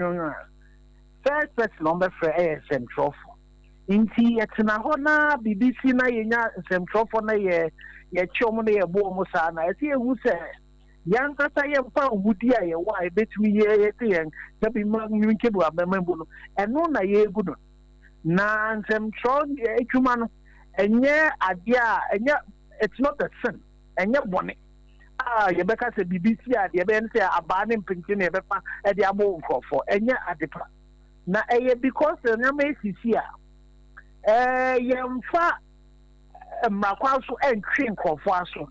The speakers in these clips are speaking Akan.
First person on the fair central. Inti etina hona BBC na yenya central for na ye chomo na ye bo mo sa na eti ewu se yan kata ye mfa wudi a ye wa betumi ye yen da bi ma nwinke bu abemembu no eno na ye egu no na central etuma no enye ade a enye it's not a sin enye bone ye beka se BBC a ye be nse aba ne mpinti na ye bepa e de abo nkofo enye adepa na eye because na me sisi a yemfa mrakwaso entry nkofo aso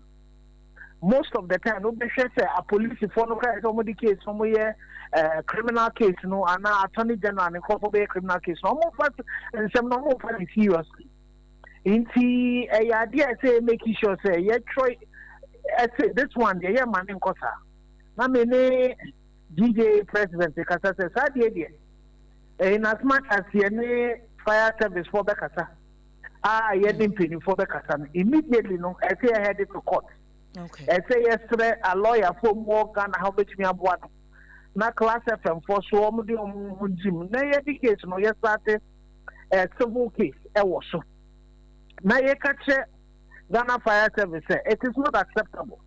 most of the time no be say a police for no case somebody case some criminal case no and attorney general and nkofo be criminal case no more fast and some no more seriously inti idea say making sure say ye try this one the man nkosa na me ne DJ president kasa say sa dey in as much as ye fire service for Bekasa. Ye didn't pay for Bekasa. Immediately, no, I say I headed to court. Okay. I say yesterday a lawyer for more than how much me about. Na class FM for so Jim. Na education, no, yes, started a civil case. I was so. Na ye catch Ghana Fire Service. It is not acceptable.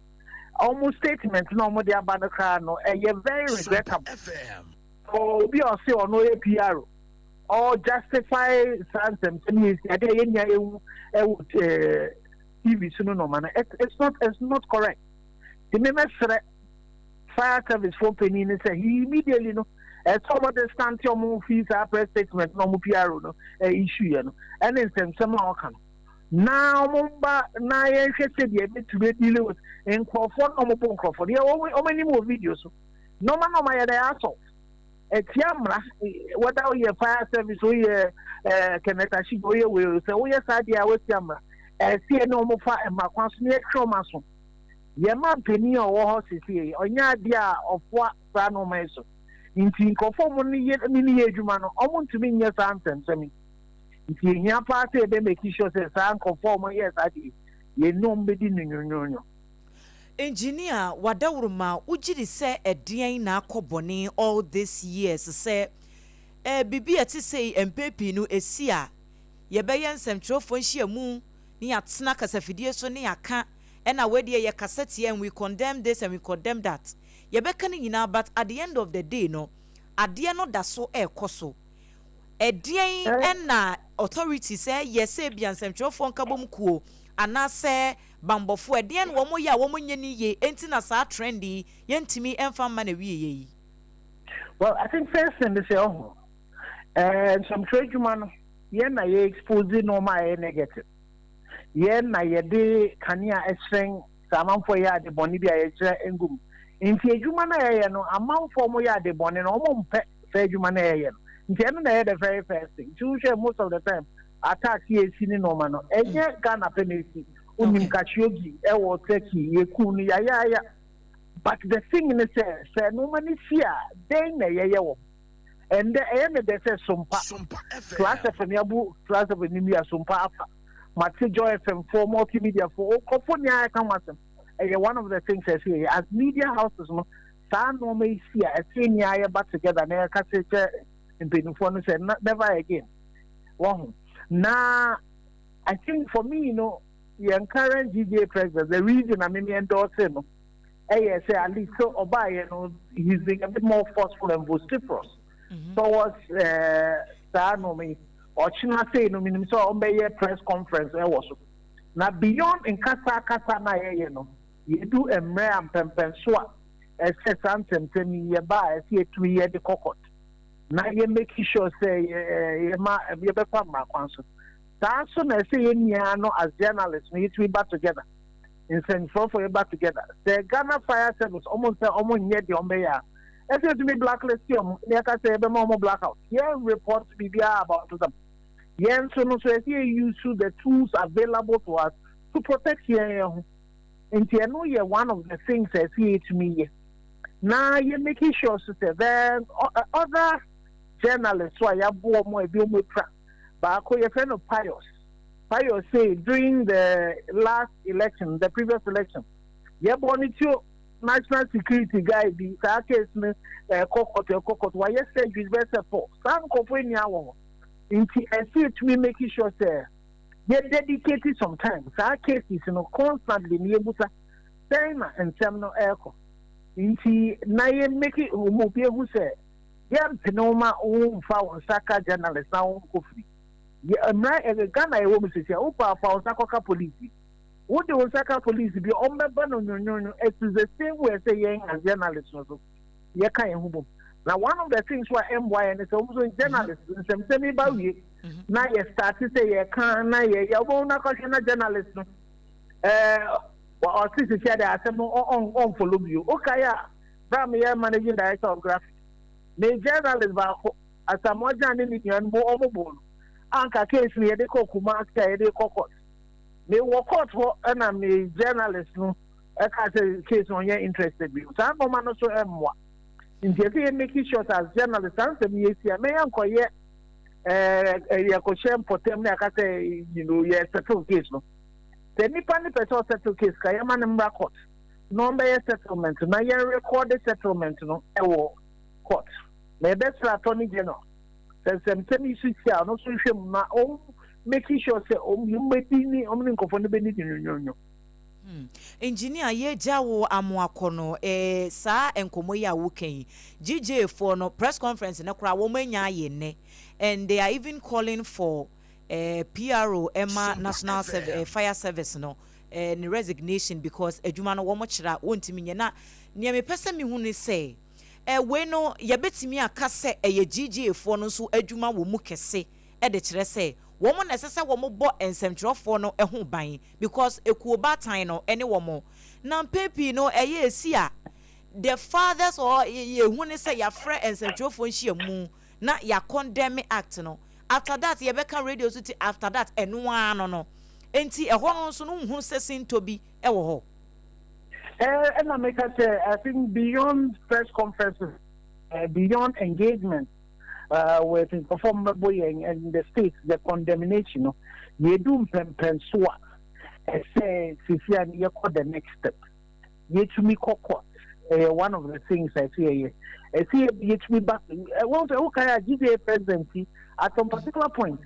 Almost statement no more the Abena no. Ye very regrettable. Oh, be or say or no APR. Or justify something means TV no man. It's not correct. The member fire service for penny say he immediately no some of the stand your move fees are press statement no PR no issue no and then some can now mumba na ye said ye to deal with in Crawford no more Crawford yeah how many more videos no man no my assault Tiamra, what are your fire service? We Kenetashi go will say, oh, yes, idea with Tiamra. See no more fire and my constant trauma. Yaman penny or horses here, or your idea of what Sano Meso. In think of only yet a mini man, I want to mean your sentence. I mean, if you party, they make sure that San conform, yes, I did. You know, beginning, no. Engineer wadawruma ujiri se edian na akobone all this years say bibi ati say empepi no esia ye beye nsɛmtwerɛfo nhia mu ni atena kasafidie so ni aka na wedi ye kasete and we condemn this and we condemn that ye beka ni nyina but at the end of the day no ade no da so ekoso edian na authority say yes e bia nsɛmtwerɛfo nkabom kuo anase bambofo eden wo mo ya wo mo nyeni ye enti na sa trendy yentimi emfa ma na wiye. Well, I think first thing they say some trade human ye na ye expose no my negative ye na ye de kania esren samanfo ya de boni bia ye kire engum enti adwuma na ye no amanfo mo ya de boni no mo mpe fa adwuma na ye no enti eno na ye the very first thing to share most of the time attack here sini no man no enye Ghana penalty unim kachiogi e wo Turkey ye kunu ya but the thing is say no man fear then na ye wo and they say Sompa class FM yabu class of enemy Sompa afa mate joy FM for multimedia for kofonia kan wasem one of the things I say as media houses no sa no me fear a senior ya back together na ka say in benufo no say never again one. Now, I think for me, the current GJ president, the reason I mean endorse him, say at least so Obay, he's being a bit more forceful and vociferous towards Sanomi or China say no minimum so Obey press conference. Now beyond in Kasa na you do a mere and pempenswa, as something to me ye buy, see 2 year the cockot. Now you make sure say you better my counsel. That's when I say as journalists we need to be back together. In Central for you back together. The Ghana Fire Service almost yet the Ombeya. I said to me blacklist you like I say more blackout. Here reports BBR about them. Yes, so no say here use the tools available to us to protect here. And I know you're one of the things I see to me. Now you're making sure to then other journalists who are more but your friend of Pius say during the last election, the previous election, you wanted to national security guy be that case me court why you say you better for some company hour into and see it we making sure say they dedicated some time that case is constantly near busa time and some no echo into na ye make it move who say yeah penoma own foul saka journalist now coffee yeah Ghana I want to say opa foul saka police. What the Osaka police be on the banner? It is the same way say young as journalists. You can't. Now, one of the things why MY and it's also journalists, some semi about now you start to say you can't, now you won't question a journalist. Or sister said that I'm on follow you. Okay, Bramia managing director of graphics. The journalist as a more journalist and more overboard. Anka case me a decokuma, a decokot. Me work out for and I'm a journalist no I can't say case on your interested me. So I'm also in the making sure as journalists and me see me uncle yet a question for them I can say yes settle case no. The Nippon person settle case Kayama number court. Number settlement now you record the settlement no court. My best attorney general. There's some issues here no so my own making sure say you may be engineer ye jawo amoakono sa enkomo ya wuken GJ for no press conference na kura wo manya ye ne and they are even calling for PRO Emma National Fire Service no ni resignation because adwuma no wo mo kira wontimi nye na ne me pese me hu ne say we no ye betimi aka se ye GJ for no so adwuma wo mu kese de kire say woman necessary woman bo ensemtrofo no ho ban because ekuoba tan no ene woman na pepi no eye esi a the fathers or ye hu ne say ya frɛ ensemtrofo nhia mu na ya condemn act no after that ye beka radio so after that eno ano no enti ɛhɔ no so no hu sesin to bi ɛwɔ hɔ and I make say I think beyond press conferences beyond engagement with perform and the states, the condemnation, you do pensua, say, Sician, you call the next step. Yet to me, one of the things I see, yet me back. I want to okay, GDA presidency at some particular point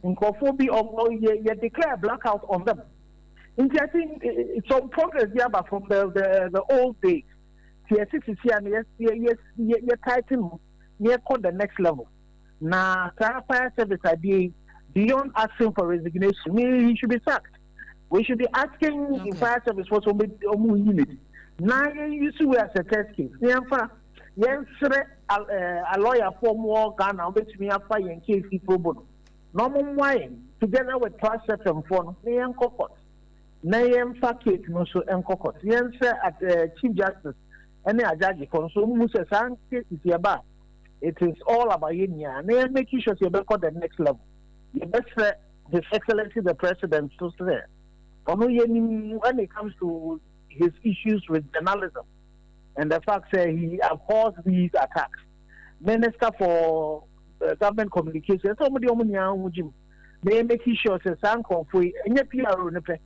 in Kofobi or you declare blackout on them. I think it's some progress here, but from the old days, yes, tighten. Near call the next level. Now, fire service idea beyond asking for resignation, he should be sacked. We should be asking the fire service for some unit. Now, you see, as a test case. Yes, a lawyer for more Ghana, which me a fire in case he pro bono. Normal wine together with process and phone, Nayan Kokot. Nayan Fakit, no so and Kokot. Yes, at Chief Justice, and a judge, consume Musa San case is your bar. It is all about Yenya and making sure you record the next level. You best His Excellency the President to say. When it comes to his issues with journalism and the fact that he abhors these attacks. Minister for Government Communications, somebody they making sure that Sanko for any PRO nepe.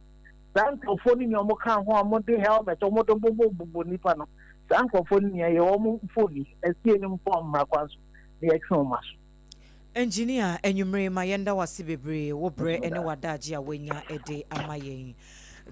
Sanko for your mokan home, they helmet or motor nipano. Sanko for your fully as seeing form Marquas, the exomas. Engineer, and you may Mayenda was Sibibre, Wobre, and Wadaji Awenya, a day amaye.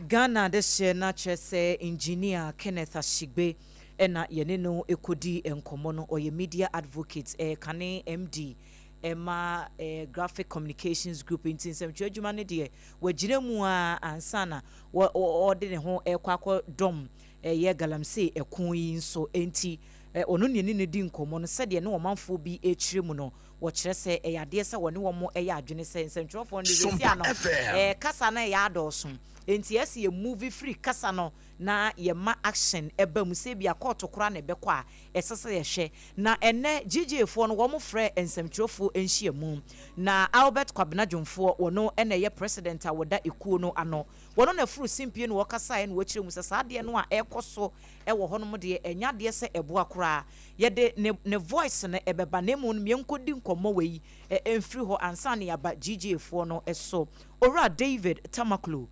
Ghana, this year, nature say, engineer Kenneth Ashigbe, and Yenino Ekudi and Komono or your media advocates, Kane MD. Emma graphic communications group in some church humanity where Jiremua and Sana were ordering home a quack dom ye galamse a queen so enti onuni din common said ye no man for be a trimuno what say a yadesa one more a yard jenny central for the Casana yardosum enti yes ye movie free Casano na ye ma action eba musebia court to kra na bekwa esese ye hwe na ene GJ fo no wo mo frɛ ensemtrofo enhia mu na Albert Kwabnadwomfo wono ene ye president awoda ekuo no ano wono na furu simpie no wɔkasa no wɔkyerɛ mu sɛ saade no a ɛkɔso ɛwɔ hɔ no mo de enya de sɛ ɛboa kra ye de ne voice no ɛbɛba na mu no menkodi nkɔmmɔ wei emfiri hɔ ansa ne yaba GJ fo no ɛso ora David Tamaklo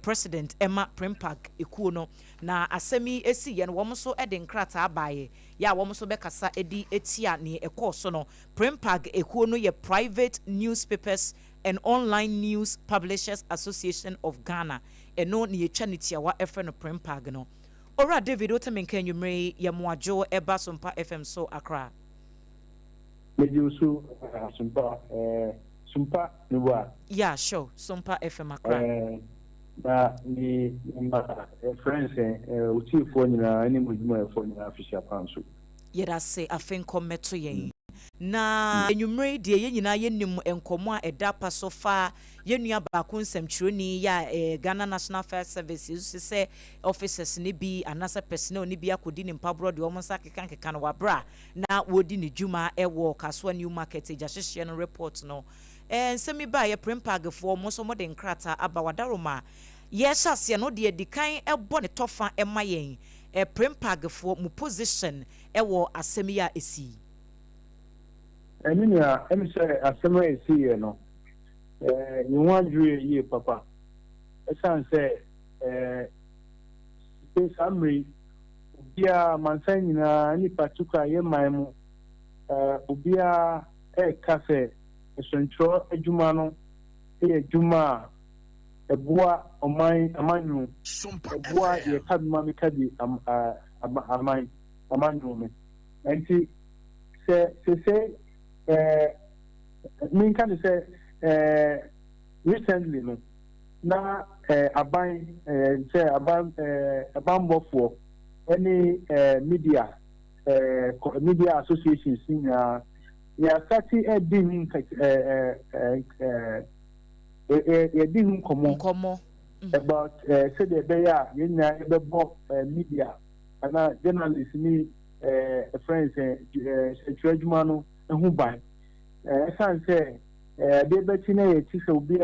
president Emma Primpag ekuo no na asemi esi ye no wo so de nkrata abaye ya wo so bekasa edi etia ne ekoso no Primpag ekuo no ye Private Newspapers and Online News Publishers Association of Ghana eno ne yetwa ne tiawa efre no Primpag no ora David otemenka nwumre ye moajo eba Sompa FM so Accra Mejusu Sompa Nuwa. Yeah, sure. Sompa FM Accra. Na ni friends uti phone na any mujuma phone na official panso. Yeda say afen kometo yen. Na enwumre de ye nyina ye nim enkomo a eda pa so fa ye nua ba ko nsɛmtwerɛni ya Ghana National Fire Service say officers ne bi anasa personnel ne bi akodi ne mpabro de omo sakeka no wabra na wodi ne dwuma ɛwɔ Kaswa New Market ejahyehye no report no nsɛmi ba ye Primpagfo mo so mo de nkrata aba wadaroma ye hyase no de dikan ɛbɔ ne tofa ɛma yen Primpagfo mu position ɛwɔ asɛmi ya esi Eninia say asɛmi esi ye no you want ye papa esan say summary obia mansan nyina ni patuka ye maimu obia cafe esentro adwuma no adwuma eboa amanu eboa ye kaduma me kadi amanu me enti se me kan say recently no na say aban bofo any media associations ya stati din din komo about say the beya yenya ebebo media ana journalists ni friends adwuma no ehu ban san say they beti na ye ti say obi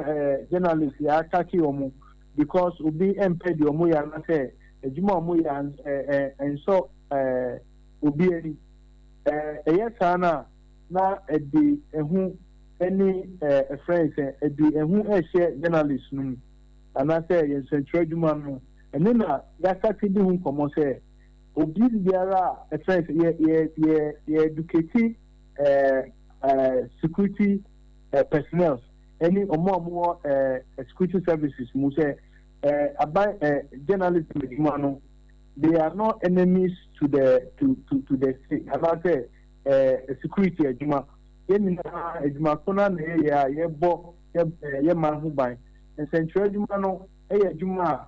journalists ya attack omo because obi empedi omo ya na say adwuma omo ya enso obi ani sana na edi ehu any friends edi ehu share journalists no ana say ye central adwuma no ene na ya start di hu komo say obi biara friends ye educate security personnel any omo security services mu say about journalism no they are not enemies to the state about security adwuma yemina adwuma kona na ye bo ye man hu ban central adwuma no adwuma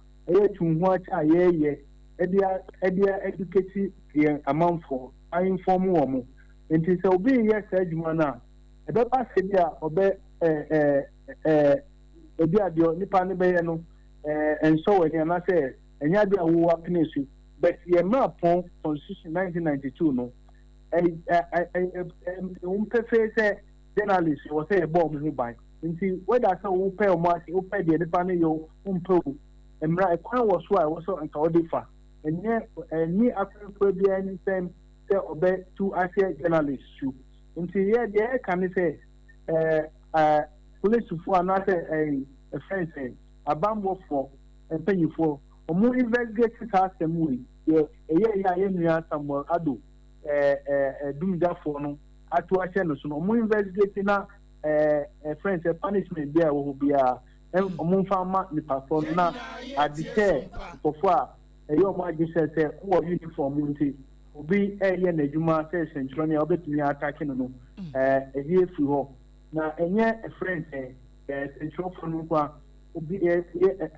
tunhu acha ye educate ye amanfo inform wo mo nti se obi ye adwuma na ebe pa se dia obe obi adio nipa ne be ye no enso we na say enya dia wo apnesu but ye mapon constitution 1992 no perfect journalist was say bomb hu ban nti whether say wo pay o ma wo pay de nipa ne yo umpo emra ekwan wo so a wo so nka odifa enye ni akwa bia ni sem say obe to ase journalist su nti ye de kan say police for na say friends abambo for empanyifo omo investigate system we ye nua Samuel Ado dumdafo no atu ahye no so no omo investigate na friends punishment there wo bia omo fama ni perform na adike fofo a omo agise say wo uniform nti obi ye na adwuma say central na obetumi attack no ehe fi ho na enye friends central for no kwa obi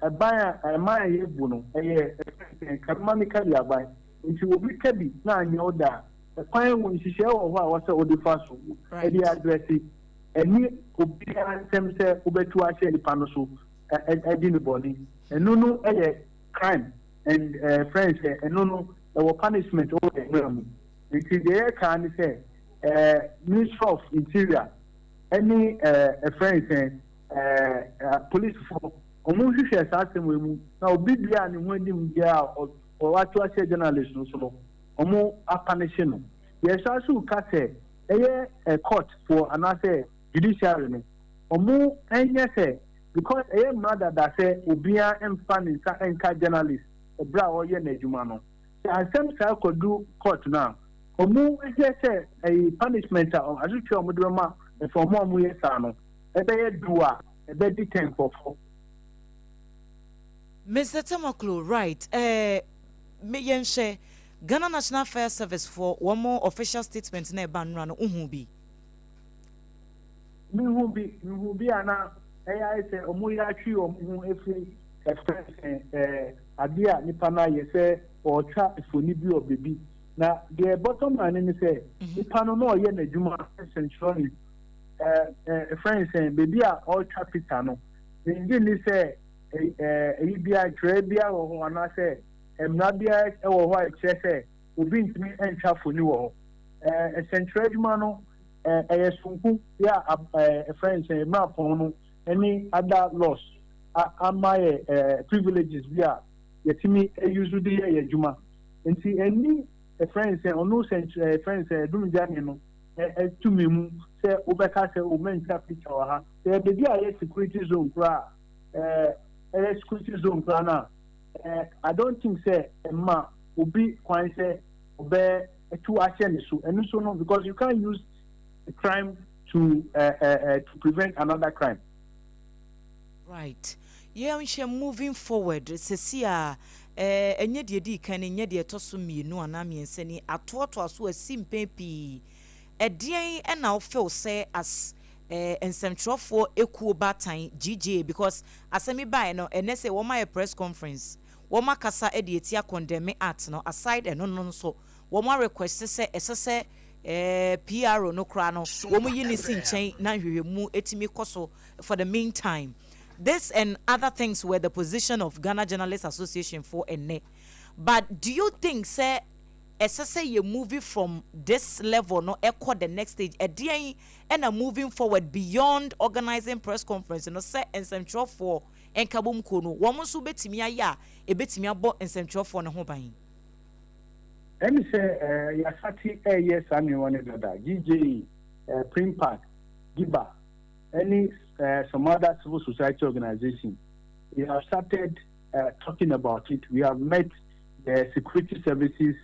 abaya ye bu no kadmani kali abai nti obi kabi na anya oda kwan won hihye wo ho a wasa odifa so edi address eni obi ansem se obetu ahye nipa no so edi ni body enu no crime and friends enu no punishment over the ground nti dey can say Ministry of Interior any friends police for omo hihye asem we mu na obi bia ne ho anim bia o watu ase journalist no so omo apanish no yes asu ka say court for anase judiciary no omo enye say because a mother that say Ubia and Fanny and journalist, a brow or yen ejumano. I some could do court now. Omu say a punishment or as you show Mudroma for more Muyasano. A bear doer, a bed detain for 4. Mr. Tamaklo, right? Me yenche Ghana National Fire Service for one more official statement na ban run uhubi. Me who be ana AI say omuya twi omu efri express adia nipa na ye say or twa ifoni bi obebi na the bottom line ni say nipa no na oye na dwuma essentially friends say baby a all twa pita no ni say eyi bia twa bia wo ho ana say emna bia e wo ho a kire say obi ntimi entwa foni wo essential dwuma no sunku ya friends mapon any other laws my privileges via yetimi use the yejuma nti any friends onu friends dum jani no tumi mu say obeka say o mental picture ha say be a security zone kra security zone kra na I don't think say ma obi kwan say obe to action so and so no because you can't use a crime to prevent another crime. Right. Yeah, we moving forward. Sesia, enye di kan enye de toso mienu anami enseni atoto aso asimpe pi. Edien e na feel say as ensemtrofo ekuo batan GJ because asemi bai no enese wo ma press conference. Wo ma kasa e de etia condemn art no aside eno no so wo ma request say esese PRO no kra no wo mu yini sinchen na hwehwemu etimi koso for the meantime. This and other things were the position of Ghana Journalists Association for ene. But do you think say essay you moving from this level no echo the next stage and are moving forward beyond organizing press conference no say and central for and kabum kono woman so betimi aya e betimi abo and central for no ho ban. Let me say, Yasati yes, anyone that GJ, Print Park, Giba, any some other civil society organization. We have started talking about it. We have met the security services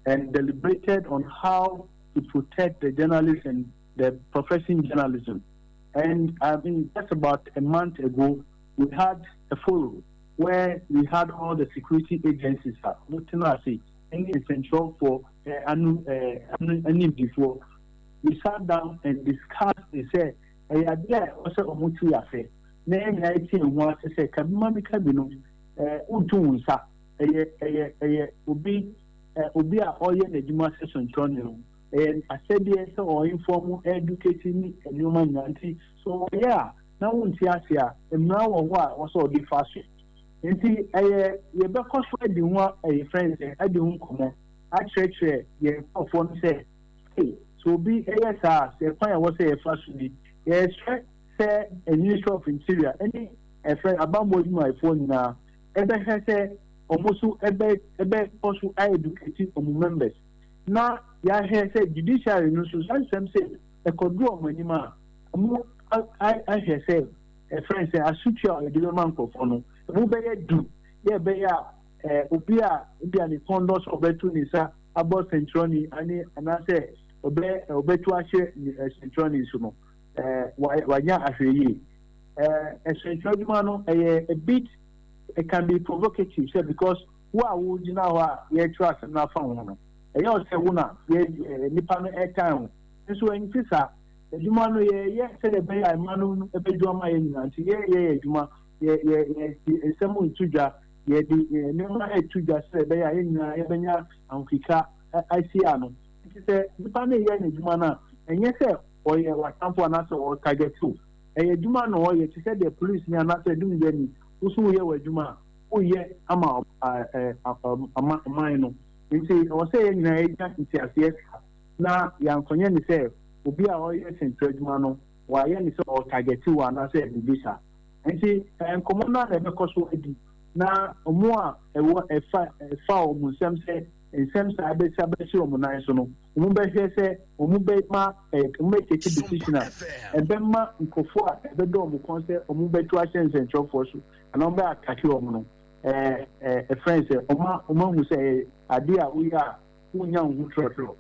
and deliberated on how to protect the journalists and the profession journalism. And I mean, just about a month ago, we had a forum where we had all the security agencies, any essential for any before. We sat down and discussed. They said, "I idea also omutu yafe." Name I see one say, "Kabima mikabino, utunsa." Ubi a oye na juma session channel. And I said yes, or informal educating a human nanti. So yeah, now we see here, and now what was all the fashion. Nti ye be cause di one friends e di un komo a church ye phone say hey so be ASR say kwan was say fashion di ye say a ministry of interior any friend abambo my phone na e be say almost ebe also educate members na ya he say judiciary no so some say e kodu omanima mo I hear say friends say asutua e development for no Mubeye do, yeah, beya, Ubia, the condos of Betunisa, about Centroni, and I say, Obetuashe, Centroni, Sumo, Wanya Afri. A Centromano, a bit, it can be provocative, because what would you know, ye trust and not found. A young Savuna, ye Nippon air town. And so in Fissa, the Jumano, ye said a bay, Manu, a bedroom, and ye, Juma. Someone to just never had to just say they are in Abena and Fika. I see Ano. It is the Pane Yan Jumana, and yes, sir, or you are some for another or Kaget too. A Juman or you said the police near not doing any, who here were Juma, oh, yeah, I'm out a minor. You see, I was saying, yes, now, young Konyan said, will be our yes in Jumano, why any sort of Kaget too, and I said, Bisa. And see, and commander never cost edi. Na omoa ewo efa omusem say in some sabbath or monasono, Mumba say, Mumba make a decision, and Bemma Nkofua, the dome concert, or Mumba to Ascens and Chofosu, and on back at you, a friend say, Oma who say, Adia, we are young who.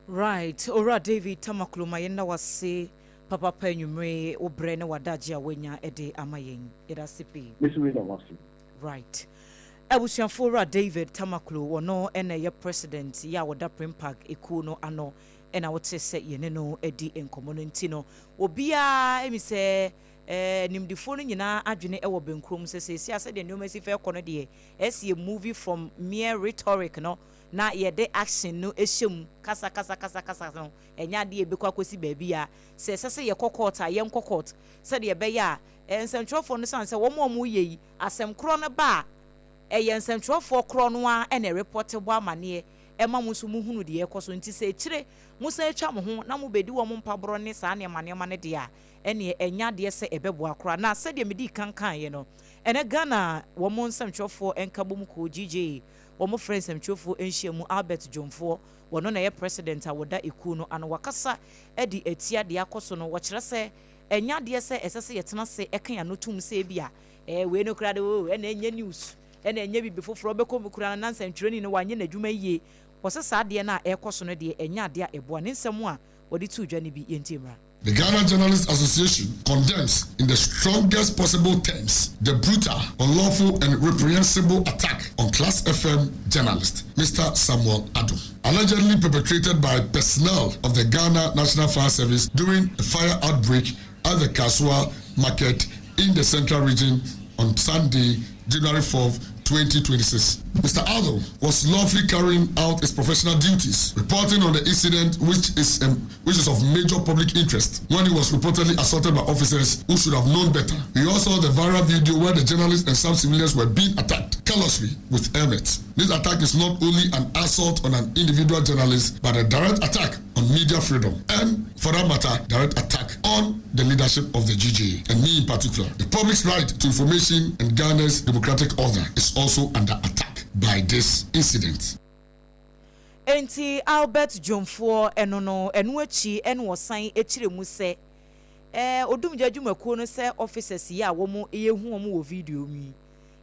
Right, Ora David Tamaklu, my enda was say, Papa Penyumre, Obrena Wadajia Wenya Ede Amayen, Edasipi. Right. Abusianfora David Tamaklu, or no, and a president, ya wada Primpag, Ekuno, ano, and I would say, Yeneno, Edi, and Commonentino, Obia, emi say, nim the phone in our adjune ewo benkrum says, I said, the new messy fair conody, as a movie from mere rhetoric, no. Na ye de action no ehyem kasa no enya de ebekwa kwesi baby a se ye kokota ye kokot se de be ya ensentwofo no san se wo mo ye asem kro no ba ye ensentwofo kro no a na report bo amane e ma musu mu hunu de ekoso nti se kire musa etwa mo ho na mo bedi wo mo mpabro ne sa ne mane mane de a ene enya de se ebebo akra na se de medi kankan ye no ene Ghana wo mo nsentwofo enkabom ko GJ Omo friends mchofo enhyiamu Albert Jomfo wono na ye president awoda ekuno ano wakasa edi etia de akoso no wo kire se enya de se esese yetena se ekan anotum se bia we no kra de o ena enya news ena enya bibi foforo bekom kura na nsantwireni no wanye na dwuma yie wo se sa de na ekoso no de enya de ebo ne nsem a wodi tu dwa ne bi yentimra. The Ghana Journalists Association condemns in the strongest possible terms the brutal, unlawful and reprehensible attack on Class FM journalist Mr. Samuel Adom, allegedly perpetrated by personnel of the Ghana National Fire Service during a fire outbreak at the Kasua market in the Central Region on Sunday, January 4th, 2026. Mr. Adom was lawfully carrying out his professional duties, reporting on the incident which is of major public interest when he was reportedly assaulted by officers who should have known better. We also saw the viral video where the journalists and some civilians were being attacked callously with helmets. This attack is not only an assault on an individual journalist, but a direct attack on media freedom and, for that matter, direct attack on the leadership of the GJA, and me in particular. The public's right to information and Ghana's democratic order is also under attack by this incident. Enti Albert Jomfo enono enuachi enwo san echire mu se odum jadwumakuo no se officers ya wo mo yehu wo mo wo video mi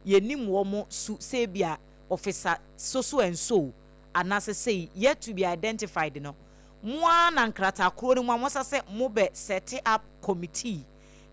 yenim wo mo su se bia officer so and so anase say yet to be identified no mo na nkrata kro no mo se mo be set up committee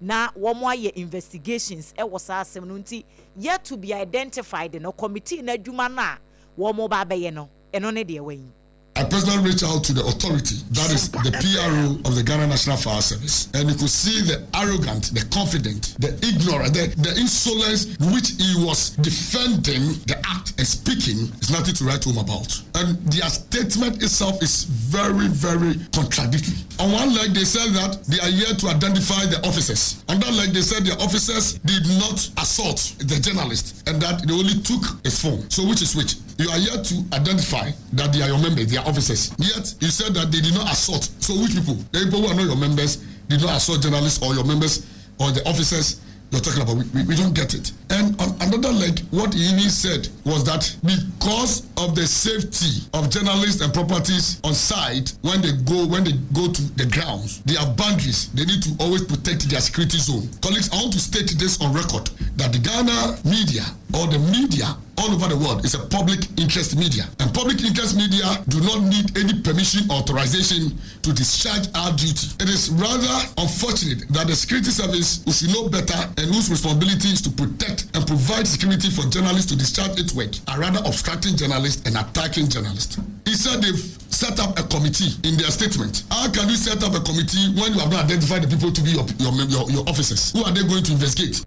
na wo mo aye investigations e wo sa asem no nti yet to be identified no committee na adwuma na wo mo ba be ye no eno ne de wen. I personally reached out to the authority, that is the PRO of the Ghana National Fire Service, and you could see the arrogant, the confident, the ignorant, the insolence which he was defending the act and speaking is nothing to write home about. And their statement itself is very, very contradictory. On one leg, they said that they are here to identify the officers. On that leg, they said the officers did not assault the journalist and that they only took his phone. So which is which? You are here to identify that they are your members, they are officers. Yet you said that they did not assault. So which people? The people who are not your members did not assault journalists or your members or the officers you're talking about. We don't get it. And on another leg, what he even said was that because of the safety of journalists and properties on site, when they go to the grounds, they have boundaries. They need to always protect their security zone. Colleagues, I want to state this on record that the Ghana media or the media all over the world is a public interest media. And public interest media do not need any permission or authorization to discharge our duty. It is rather unfortunate that the security service, who should know better and whose responsibility is to protect and provide security for journalists to discharge its work, are rather obstructing journalists and attacking journalists. He said they've set up a committee in their statement. How can you set up a committee when you have not identified the people to be your officers? Who are they going to investigate?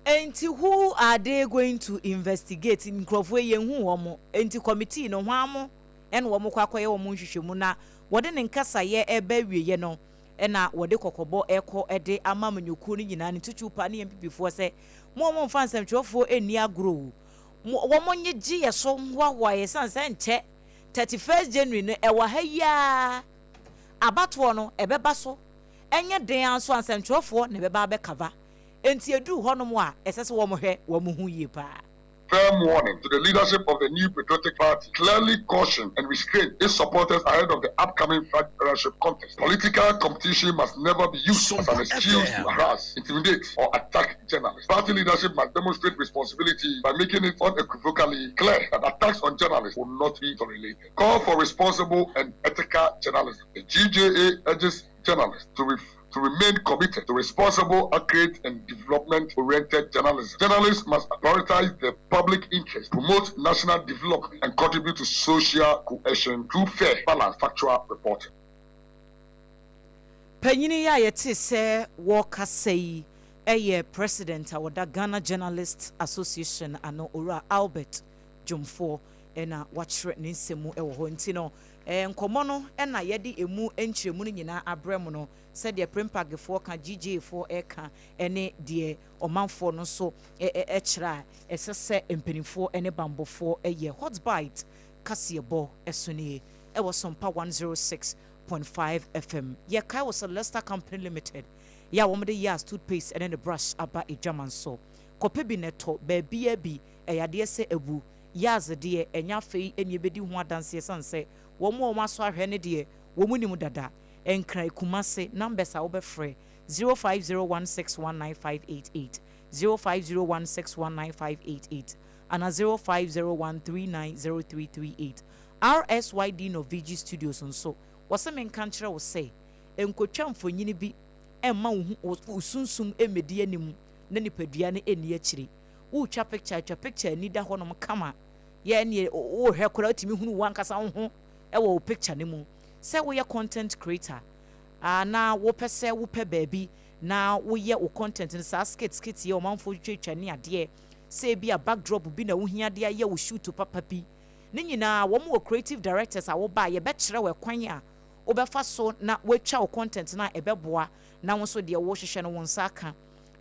Enti who are they going to investigate in Crofwe Yenhu Womo? Enti committee no wamo and womo kwakoye womo nhwehwemu na wode ne nkasa ye ebe wiye no na wode kokobo eko ede ama manyuku ni nyina ne tuchupa ne MPP se mo mfa nsɛmtwerɛfo eni agro womo nye gi yeso hwawa ye sanse nche 31st January no ewa ha ya abato no ebeba so enye den anso nsɛmtwerɛfo ne beba be cover enti edu honom a esese wo mo hwe wo mo hu yie pa. firm warning to the leadership of the new patriotic party, clearly caution and restrain its supporters ahead of the upcoming flag bearership contest. Political competition must never be used as an excuse to harass, intimidate, or attack journalists. Party leadership must demonstrate responsibility by making it unequivocally clear that attacks on journalists will not be tolerated. Call for responsible and ethical journalism. The GJA urges journalists to remain committed to responsible, accurate, and development-oriented journalism. Journalists must prioritize the public interest, promote national development, and contribute to social cohesion through fair, balanced, factual reporting. Panyini ya yete se waka sei eye president awada Ghana Journalists Association ano ora Albert Jumfo ena wachre ne nsemu ewo ho ntino nkomo no ena yede emu enchiremu nyina abrem no said the Primpagefo ka GJ4 eka ene de omanfo no so echra esese empenifo ene bambofo eye hot bite kasiebo esuni ewo Sompa 106.5 FM. Ye kai was a Leicester Company Limited. Ya wo de years toothpaste and then the brush aba e German so. Kope bi neto baby bi eyade se ebu. Yaz de enya fei eni bedi ho adanse sanse. Wo mo aso ahwe ne de wo mu nimu dada. Enkran kumase numbers a wo be free 0501619588 0501619588 and 0501390338. RSYD no VG Studios nso wose men kankyere wo say enkotwa mfonyini bi emma wo sunsum emedi anim na nipadua ne eni akire wo twa picture ni da honom kama ye ne wo hwekora otimi hunu wankasa ho ewo picture ne mu say wo ye content creator na wo pese wo pe baabi na wo ye wo content ne sa skit ye o manfo twetwa ne ade say bi a backdrop bi na wo hia de ye wo shoot papa bi ne nyina wo mo creative directors a wo ba ye be kire we kwan a wo be fa so na wo twa wo content na ebeboa na wo so de wo hwehwe no won saka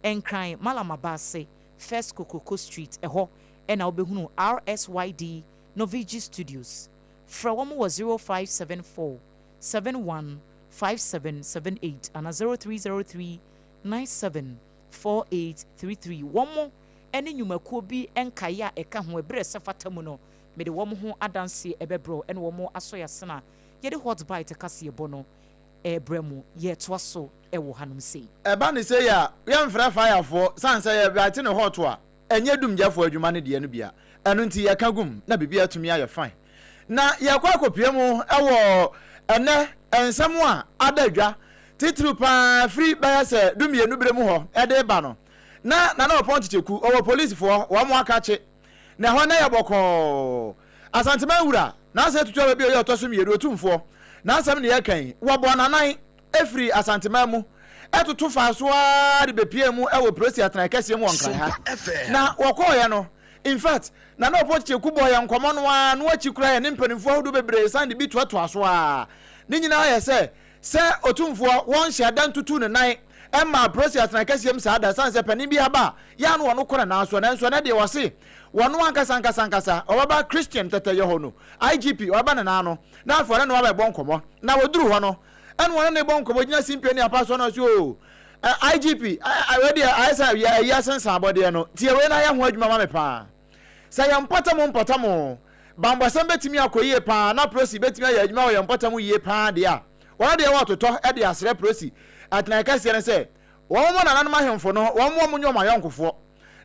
enkran malamabase first kokoko street eho ena wo be hunu RSYD Novigi Studios fra wo mo 0574 715778 and 0303 974833 wo mo ene nyumakuo bi enkaya eka ho ebre sefatamu no me de wo mo ho adanse ebebro ene wo mo asoya sena ye de hot bite kase bono ebremu ye toaso ewo hanum sei eba ne sei ya ye mfra fire for sanse ye biate ne hot a enye dumjafo adwuma ne de no bia eno nti ye kagum na bibia tumi aye fine na ye kwa kopie mu ewo ene ensem a adadwa titru pa free ba se dumie no bremu ho ede ba no na opon teteku owo police for wo mo akache na ho na ye boko asantema wura na se tutu ba bi oye otoso mieru otumfo na asam ne yakan wo bo nanan efri asantema mu etoto fa so a de bepie mu ewo prosi atran kase mu onkran ha na wokoye no in fact na opon teteku boy nkomo no a no achi kura ye ne mpanimfo hodo bebre sande bi toato aso a ni nyina ye se otumfo won hya dan tutu ne nan emma prosi atran kase mu sa da sanse pani bi aba ya no wono kora na aso na nso na de wose wono ankasa obaba Christian tete ye ho no IGP obaba na no na afore na waba bonkomo na woduru ho no enu wono ne bonkomo gina simpe ni apaso no so IGP already I say ya sensa abode no tie we na ya ho adwuma ma me pa say ya mpota mo bambo sem betimi akoyie pa na prosi betimi ya adwuma wo ya mpota mo yie pa de a wono de wo toto e de asre prosi atna kase ne say wo mo na nanum ahemfo no wo mo nyoma yonkofo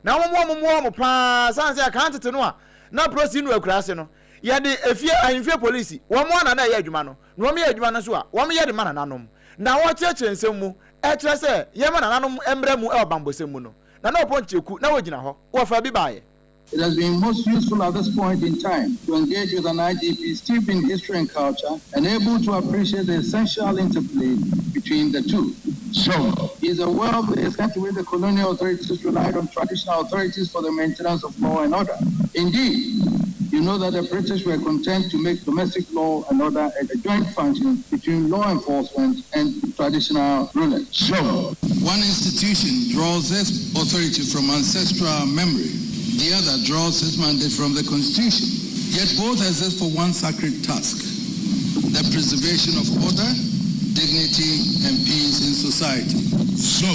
na mo pa sanse akantete no a na prosi no akurase no ye de efie ahemfie police wo mo na ye adwuma no no mo ye adwuma no so a wo mo ye de mana nanom na wo cheche nsem mu e kire se ye mana nanom emra mu e obambosem mu no na opon cheku na wo gina ho wo fa bi baaye. It has been most useful at this point in time to engage with an IGP steeped in history and culture and able to appreciate the essential interplay between the two. So, he is aware of the extent to which the colonial authorities relied on traditional authorities for the maintenance of law and order. Indeed, you know that the British were content to make domestic law and order a joint function between law enforcement and traditional rulers. So, one institution draws its authority from ancestral memory. The other draws its mandate from the Constitution. Yet both exist for one sacred task: the preservation of order, dignity, and peace in society. So,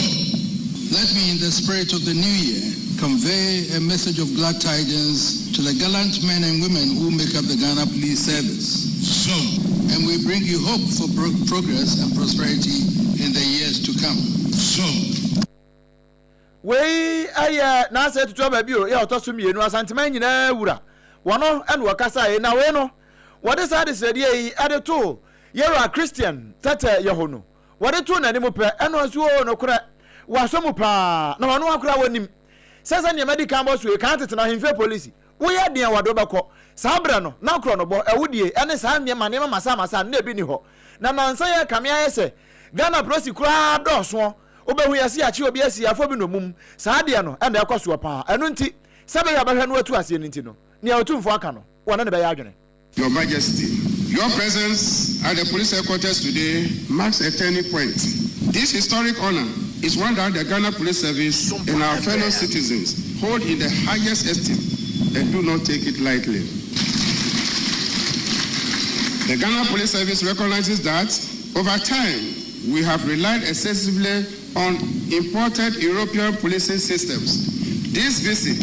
let me, in the spirit of the new year, convey a message of glad tidings to the gallant men and women who make up the Ghana Police Service. And we bring you hope for progress and prosperity in the years to come. We na say to baby o ya otoso mienu asantema nyina wura wono ene wakasa na we no wode sa de sede yi ade to yero Christian tete yehono wode to na ni mo pe ene oso o no kura waso mu pa na wono akura wonim sesa ne medical boss we kan tete na himfe police wo ya den wado beko sabra no na kro no bo ewudie ene sa ne masa na ebi ni ho na nansa ya kamia yese Ghana prosi kura doso obehu yasi achi obi asi afo bi no mum saa de no enda ekoso pa enu nti sebe ya bahwe no atu ase nti no ne otumfo aka no wona ne be ya adwene. Your Majesty, your presence at the police headquarters today marks a turning point. This historic honor is one that the Ghana Police Service and our fellow citizens hold in the highest esteem and do not take it lightly. The Ghana Police Service recognizes that over time we have relied excessively on imported European policing systems. This visit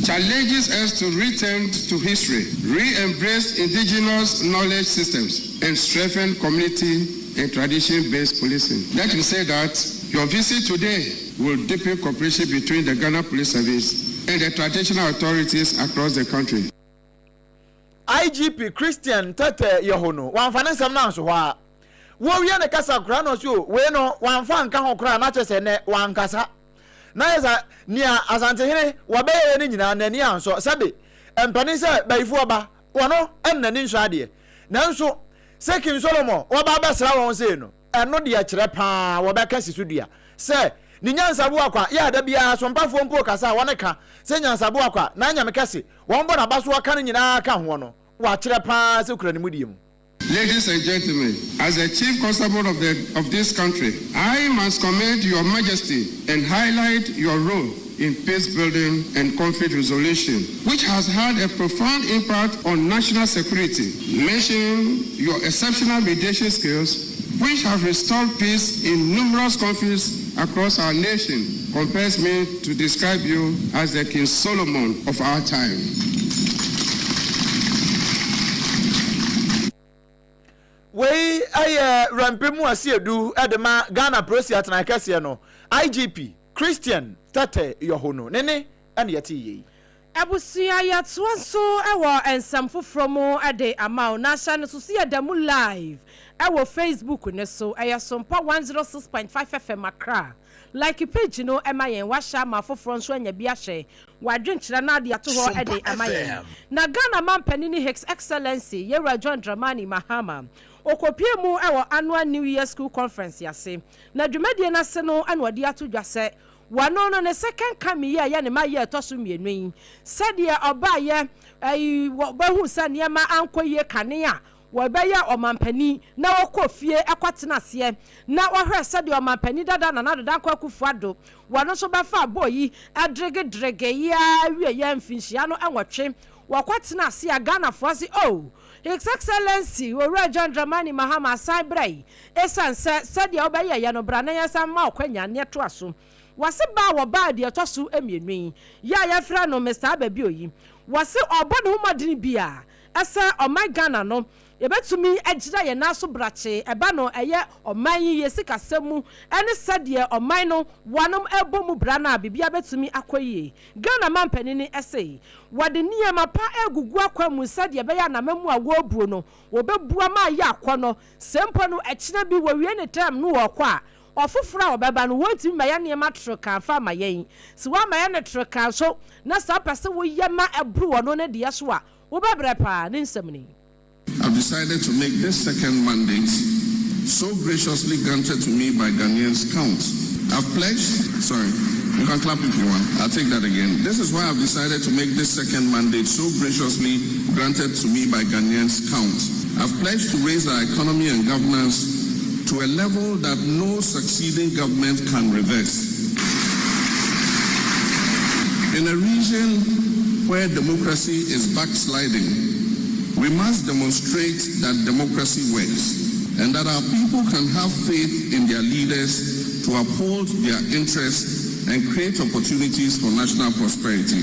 challenges us to return to history, re-embrace indigenous knowledge systems, and strengthen community and tradition-based policing. Let me say that your visit today will deepen cooperation between the Ghana Police Service and the traditional authorities across the country. IGP Christian Tete Yehono, one financial man so wa. Wo wi na kasa kura no so we no wan fa nka ho kura na chese ne wan kasa na yesa nia asante hene wo be ye ni nyina na ni anso sabe empani se baifu oba wono enna ni nso ade na nso Sekin Solomon wo ba ba sra won se no eno de a kire pa wo be kasi sudua se ni nyansa bo akwa ya da bia so mpafo mpo kasa won ka se nyansa bo akwa na nya me kase won bo na baso aka ni nyina ka ho no wa kire pa se kura ni mudiem. Ladies and gentlemen, as the Chief Constable of this country, I must commend Your Majesty and highlight your role in peace building and conflict resolution, which has had a profound impact on national security. Mentioning your exceptional mediation skills, which have restored peace in numerous conflicts across our nation, compels me to describe you as the King Solomon of our time. We rampemu asiedu edema Ghana prosi atana kase no IGP Christian Tete Yehono nene ene yati yi abusia yatoa so ewo ensam fofromo ade amao na sha no so se damu live ewo Facebook ne so Sompa 106.5 FM Accra like page no emayen wa sha ma foforo so anya bi ahye wadwenkyira na ade ato ho ede amayen na Ghana mampani ni His Excellency Yera John Dramani Mahama okopie mu ewo annual New Year School Conference yase na dwumadie na se no anwade ato dwase wano no ne second come year ya ne ma ye toso mienu said ye oba ye bahu sane ma ankoye kane a wabaya omampani na wakofie akwatena se na wahwe said ye omampani dada na dada kwakufuado wano so ba fa boyi adrege ya wie ya mfinhia no anwotwe wakwatena se Ghana fosi His Excellency Owura John Dramani Mahama Saibrai esanse said ye obaya ya no brana ya sama okwanya ne to aso wase ba wo ba de toso emienu ya fra no Mr. Ababioyi wase obodo humodin bia ese omai Ghana no ebetumi agira ye naso brache eba no eye oman yi sikasemu ene sadie oman no wanom ebomu brana bibia betumi akoyie Ghana mampani ni ese wade niema pa egugu akwamu sadie be ya na mamu awobuo no obebua ma ya akono sempo no ekina bi wawie ne time no wo kwa ofufura obeba no wotimi ma ya niema troka fa ma yen si wa ma ya ne troka so na sa pese wo yema ebru wono ne de so a wo bebre pa ne nsamni. I've decided to make this second mandate so graciously granted to me by Ghanaians count. I've pledged, you can clap if you want. I'll take that again. This is why I've decided to make this second mandate so graciously granted to me by Ghanaians count. I've pledged to raise our economy and governance to a level that no succeeding government can reverse. In a region where democracy is backsliding, we must demonstrate that democracy works and that our people can have faith in their leaders to uphold their interests and create opportunities for national prosperity.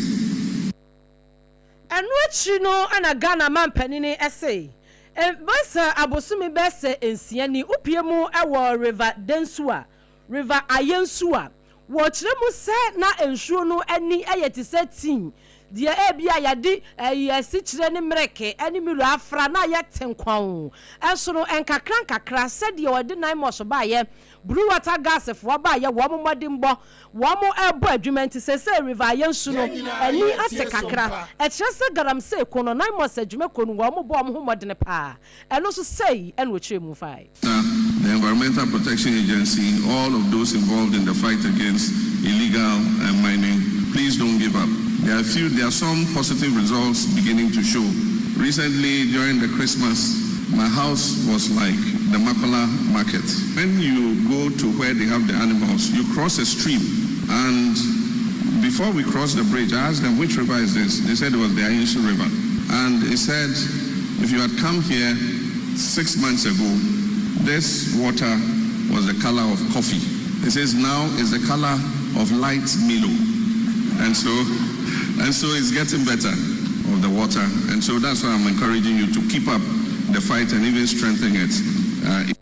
And what you know, and a Ghana man penny essay. And Basa Abosumi Besse in Sieni, Upiemu, our river Densua, river Ayensua. Watch them say na ensure no any ayeti set team. Dear Abia Yadi, a sit any mreke, any milu afra na yet tenkwan. And so no and kakra said you are deny most by brew water gas if wabaya wamu madimbo, wamu elbow agreement to say river Yensuno, and ni ate kakra. A chance garam say kono 9 months a jumekon wamu bomb who modern pa. And also say and which you move fight. The Environmental Protection Agency, all of those involved in the fight against illegal mining, please don't give up. There are some positive results beginning to show. Recently, during the Christmas, my house was like the Makola market. When you go to where they have the animals, you cross a stream. And before we crossed the bridge, I asked them, which river is this? They said it was the Ayenshu River. And they said, if you had come here 6 months ago, this water was the color of coffee. It says now is the color of light Milo. And so it's getting better of the water. And so that's why I'm encouraging you to keep up the fight and even strengthen it.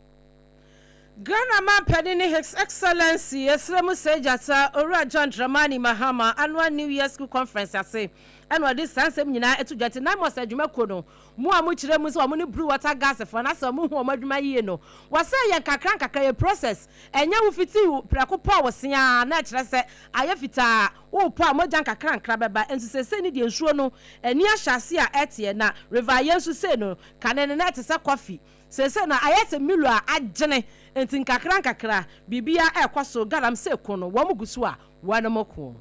Ghana man penini His Excellency Eslemu Sejata Ora John Dramani Mahama annual New Year School Conference ase and what this sense nyina etu jati na mo se dwumako no mu amu kire mu so amu ni brew water gas for na so mu hu omadwuma yie no wasa ye kakra ye process enya wo fiti prako pa wo sea na kire se aye fita wo po amojan kakra beba ensu se ni de nsuo no ani ahyase a etie na river yensu se no kanene na te se coffee se na ayete milu a agene enti kakra bibia ekwaso garam se kono wo mugusu a wanomoko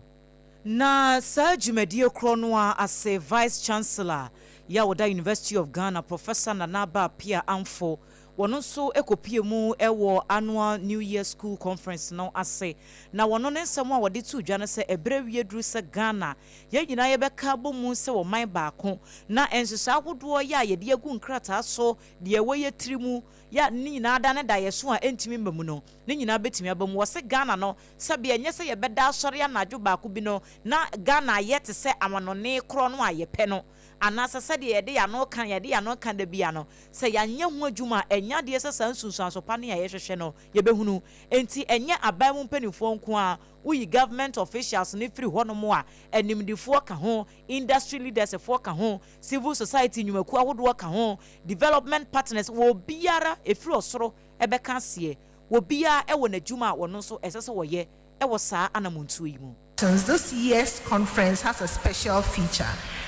na Sir Jumedio Kronwa as a Vice Chancellor Yawoda University of Ghana Professor Nanaba Pia Amfo wono so ekopie mu ewo annual New Year School Conference no ase na wono ne nsɛm a wode tu dwane sɛ ebrewie duru sɛ Ghana ye nyina ye bɛka bomu sɛ wo man baako na ensusa ahodoɔ ya ye de agu nkrata so de ɛwɔ trimu ya ni nyina da ne da ye so a entimi mbamu no ne nyina betimi abamu wo sɛ Ghana no sɛ be enye sɛ ye bɛda asɔre anadwo baako bi no na Ghana ye te sɛ amanone kro no a ye pɛ no anasa sɛ de ye de ya no kan da bia no sɛ yanye ho adwuma enya de sɛ sansunsan so pa ne ya ye hwehwɛ no ye behunu enti enye aban mu mpanifo nko a we government officials ne free ho no mo a animdifo ka ho industry leaders fo ka ho civil society nyumaku ahodo ka ho development partners wo biara efiri osoro ebeka asie wo bia ewo na dwuma wono so esese wo ye ewo saa anamontu yi mu. This year's conference has a special feature,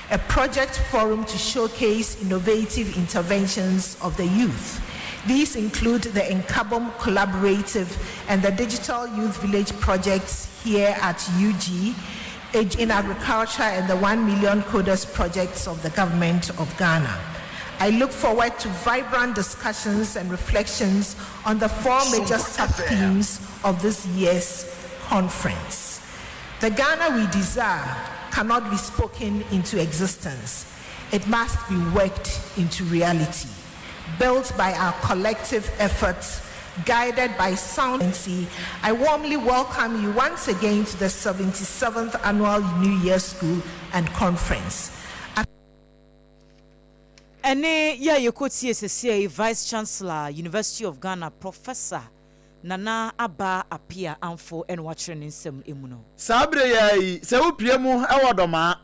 a project forum to showcase innovative interventions of the youth. These include the Enkabom Collaborative and the Digital Youth Village projects here at UG, in agriculture and the 1 million coders projects of the government of Ghana. I look forward to vibrant discussions and reflections on the 4 major sub-themes of this year's conference. The Ghana we desire cannot be spoken into existence. It must be worked into reality, built by our collective efforts, guided by sound policy. I warmly welcome you once again to the 77th Annual New Year School and Conference. Ene ya yekoti SSA Vice Chancellor University of Ghana Professor Nana Aba Apia Amfo and watching in some imuno. Sabre yai se upiemu ewadoma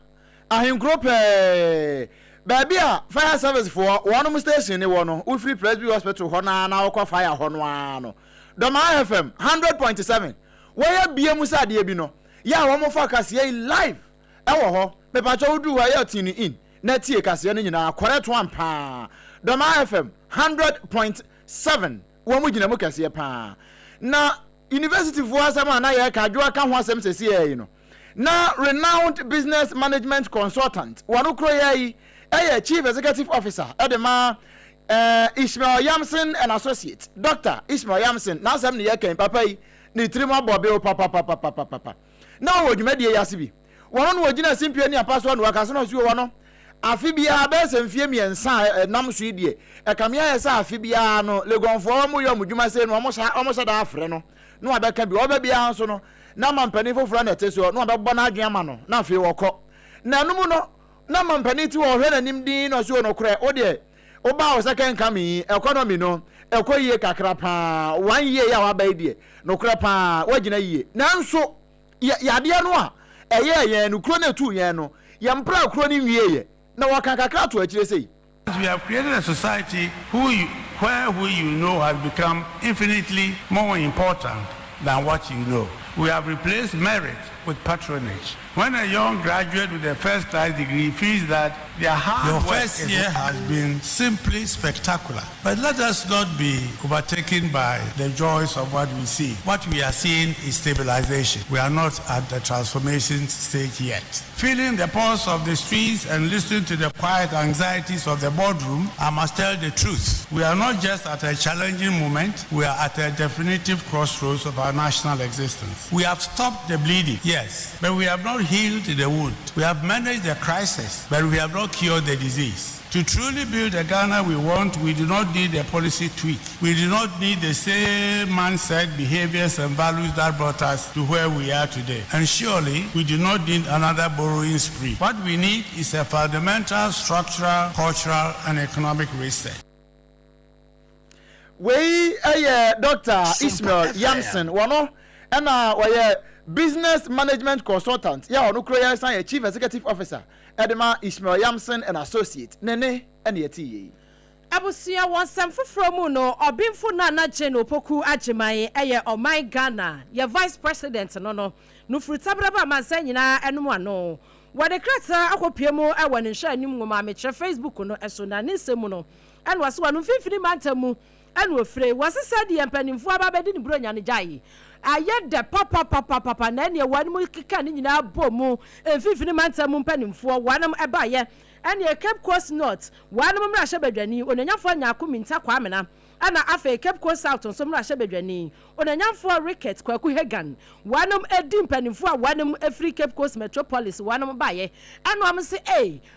ahinkrope babia fire service for one station ni wono we free Presby Hospital hona na okwa fire hono ano. Doma FM 100.7 where biemu sa de bi no ya wo mo focus ye live ewo ho me pa cho du wa ya tini in na tie kase no nyina correct one pa. Doma FM 100.7 wo mo gina mo kase pa na university for asama na ye ka adwoa ka ho asem sese ye no na renowned business management consultant wano kro ye chief executive officer edema Ishmael Yamson and associate Dr. Ishmael Yamson na asem ne ye kan papa yi ne trima bobe o papa na wo dwuma de yasibi wono no wogina simpie ni apaso no wakaso no suo wono afibia be semfie miensa nam so die ekamia ye sa afibia no legonfo mo yo mudwuma se no omo sha da afre no abeka bi obabia so no na mampani foforo na teso no abɛbɔ na adwen ama no na afei wɔkɔ na no mu no na mampani ti wɔ hwɛ nanim din na so no korɛ wo de oba wo second coming economy no ekɔ yie kakra pa 1 year ya wa ba die no korɛ pa wagina yie nanso yade no a ɛyɛ no kuro na tu yɛn no yɛmpra kuro ni wie na wɔka kakra to akyire sei. We have created a society where who you know has become infinitely more important than what you know. We have replaced merit with patronage. When a young graduate with a first-class degree feels that their hard work... Your first year has been simply spectacular. But let us not be overtaken by the joys of what we see. What we are seeing is stabilization. We are not at the transformation stage yet. Feeling the pulse of the streets and listening to the quiet anxieties of the boardroom, I must tell the truth. We are not just at a challenging moment, we are at a definitive crossroads of our national existence. We have stopped the bleeding, yes, but we have not healed the wound. We have managed the crisis, but we have not cured the disease. To truly build the Ghana we want, we do not need a policy tweak. We do not need the same mindset, behaviors, and values that brought us to where we are today. And surely, we do not need another borrowing spree. What we need is a fundamental, structural, cultural, and economic reset. We Dr. Ismail Yamson, one and business management consultant. Yeah, no Korea sign chief executive officer. Edema Ismail Yamson and associate. Nene and yeti. Abusia wansam foforo mu no obimfo na na Jeno Poku Ajimaye eye o my Ghana ye vice president no frutabraba mansa nyina enum ano wode krata akopiemu e wone hwa anim ngoma me kire Facebook no eso na ne nsemu no ene wase wano fifini mantamu ene ofre wase sade empanimfo ababedi ni bronya ne jai aye de papa na ne wanu mu kika ne nyina bomu fifini mantamu mpanimfo wanam eba ye ene Cape Coast North wanam mra hye badwani onanyafo nyako minta kwa amena ana afa Cape Coast South nso mra hye badwani onanyafo Ricket kwaku Hagan wanam edi mpanimfo a wanam Afri Cape Coast Metropolis wanam ba ye eno am se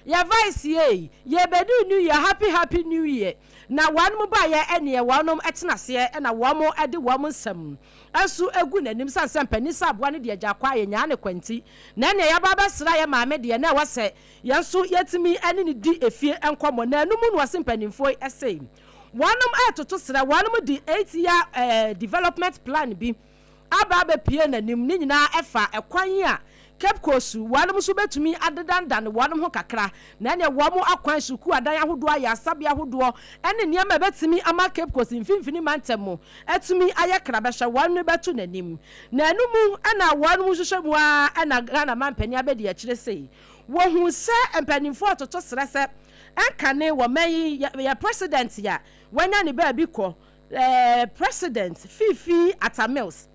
ya vice ye bedu new year happy new year na wanam ba ye ene wanam etenase na wamo ede wamo sam asu egu nanim sansan panisa aboa ne de agya kwa ye nya ne kwanti na ne ya baba sra ye maame de na wase yanso yetimi ane ne di efie enkomo na anum no wase mpanimfo ese wanum atoto sra wanum di 8 year development plan bi aba pie nanim ne nyina efa ekwan a Cape Coast wanum so betumi adedandan wanum ho kakra na ne wamo akwan suku adan ahodo aya sabe ahodo ene niam betumi ama Cape Coast mfimfini mantemo etumi aye krabehwa wanum betu nanim na anum ana wanum hwehwemu a na Ghana mampani abedi a kire sei wo hu se empanimfo atoto srese enkane wo mayi ya president ya wanya ne ba bi ko president Fifi Atamils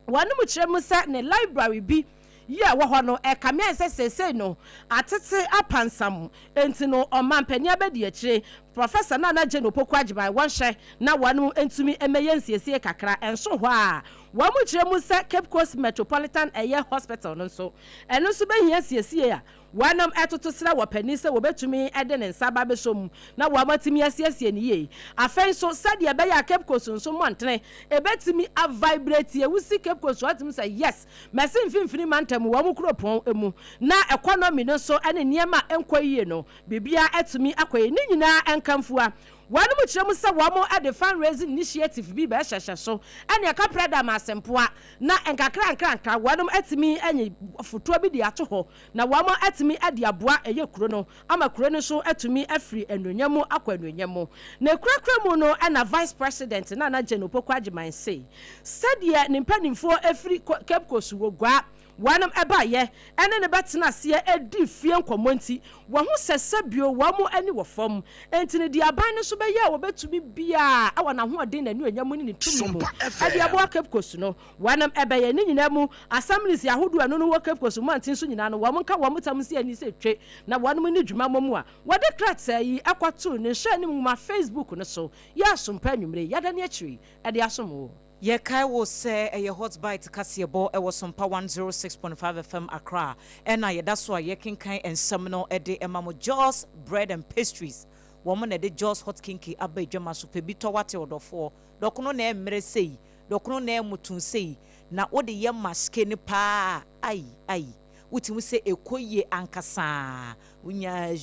wanum kiremu se ne library bi ya wo ho no kame sesese no atete apansam entino omampani abedi akire Professor Nana Jeno Poku Ajibai wonhye na wanum entumi emeyensiese kakra enso ho a wamu kiremu se Cape Coast Metropolitan Hospital no so eno so behia siesie a wanam etoto sra wapani se wobetumi ede ne nsa ba besom na wamatimi asiesie ne ye afen so sade be ya Cape Coast nso montene ebetimi a vibrate ewusi Cape Coast watim say yes mesin finfini mantam wamu kropon emu na economy no so ene niema enkoyie no bibia etumi akoye ni nyina enkamfua wanum kiremu se wamo ade fundraising initiative bi ba hyehye so ene ka preda masempoa na enkakra wanum etimi enye foto bi de ato ho na wamo etimi ade aboa eye kuro no ama kuro no so etumi afri enonyamu akwanonyamu na kurakura mu no na vice president na Jeno Poku Ajiman say sadia ne mpanimfo afri Cape Coast wo gwa wanam eba ye ene ne betena se edi fie nkomonti wo hu sesebio wamo ani wo fam entine di aban no so be ye wo betumi bia awana ho odin na nuanyamu ni tumi mu ade abo Cape Coast no wanam eba ye ni nyina mu assemblies yahodo anu no wo Cape Coast mu antin so nyina no wo nka wo mutam se ani se twe na wanam ni dwuma mu a wode kratsa yi akwato ne hwe ni mu ma Facebook no so ya sompa nwumre ya da ne akiri ade asomo ye kai wo se ye hot bite kasebo e wo Sompa 106.5 FM Accra ena ye daso a ye kinkan ensem no e de emamo Jaws bread and pastries wo mo na de Jaws hot kinky abadwama so pe bi to wate odofo dokono na emre sei dokono na emutun sei na wode ye maske ne pa ai wutimu se ekoye ankasa unya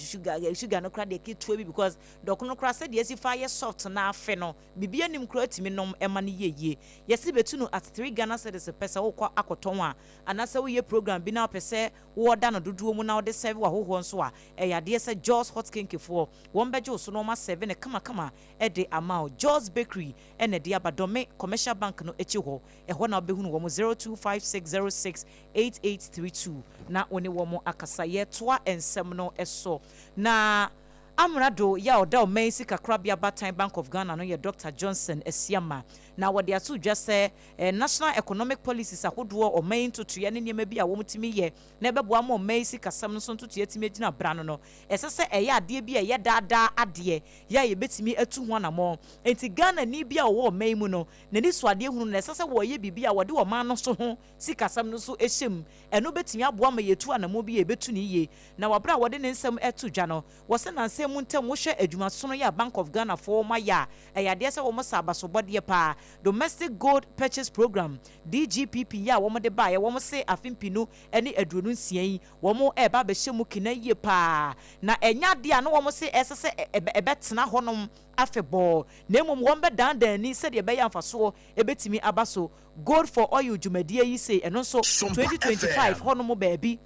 sugar no kra de kitwe bi because dokono kra se de esi fire soft na afe no bibia nim kra timi nom ema ne yeye yesi betunu at 3 Ghana cedis pesa wo kwa akoton a anase wo ye program bi na pese wo da no doduo mu na wo de serve wa hoho nso a eyade se Jaws hot cake for won beje so no ma 7 ne kama e de amount Jaws bakery ene de abadome commercial bank no echi ho ho na obehunu wo 0256068832 na oni wo mo akasa ye toa ensem no eso na amrado ya oda o mensi kakrabia Batan Bank of Ghana no ye Dr. Johnson Esiama na wode aso dwa se national economic policies ahodo o main tutuye ne niam bi a wo mutimi ye na bebo am o mensi kasam no so tutuye timi gina bra no esese eye ade bi eye dada ade ya ye betimi atu ho na mo enti Ghana ni bi a wo main mu no na ni so ade hunu na esese wo ye bibia wode o man no so ho sikasam no so ehyem eno betimi abo am yetu anamo bi ye betu ni ye na wabra wode ne nsem etu dwa no wo se na nsem muntem wo hwe adwuma so no ya Bank of Ghana for ma ya ade se wo mo sabaso bode pa Domestic Gold Purchase Program DGPP ya womo de ba ya womo se afimpinu ene aduru nsian womo eba be hyemu kina yie pa na enya de ano womo se esese ebetena honom afebo na emom wombe dandan ni se de be ya mfaso ebetimi abaso Gold for Oil Jumadie yi se eno so 2025 honom baabi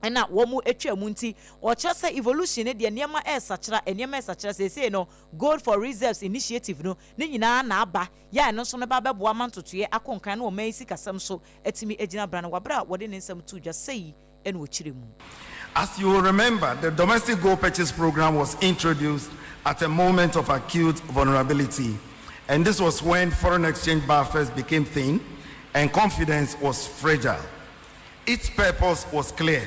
ena womu etwa munti o chese evolution de niema esachira niema esachira se no Gold for Reserves initiative no ne nyina na aba ya no so ne ba bebo amantotoye akonkan no o man sikasam so etimi egina bra na wabra wode ne nsam tu dwa sei ene wo chiremu. As you will remember, the Domestic Gold Purchase Program was introduced at a moment of acute vulnerability, and this was when foreign exchange buffers became thin and confidence was fragile. Its purpose was clear,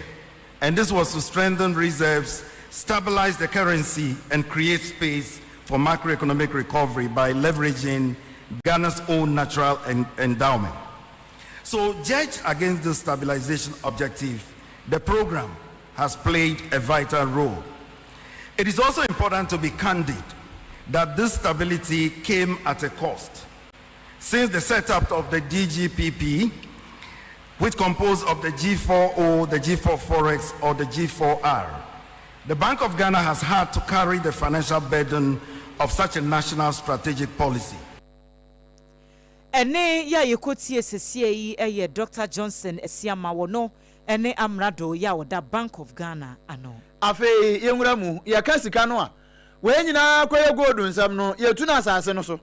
and this was to strengthen reserves, stabilize the currency, and create space for macroeconomic recovery by leveraging Ghana's own natural endowment. So, judged against this stabilization objective, the program has played a vital role. It is also important to be candid that this stability came at a cost. Since the setup of the DGPP, which composed of the G4O, the G4 Forex, or the G4R, the Bank of Ghana has had to carry the financial burden of such a national strategic policy. Ene ya yekoti SCA eye Dr. Johnson Esiama wono ene amrado ya oda Bank of Ghana ano. Afe yenwura mu ya kasika no a we nyina koye gold nsam no yetu na asase no so.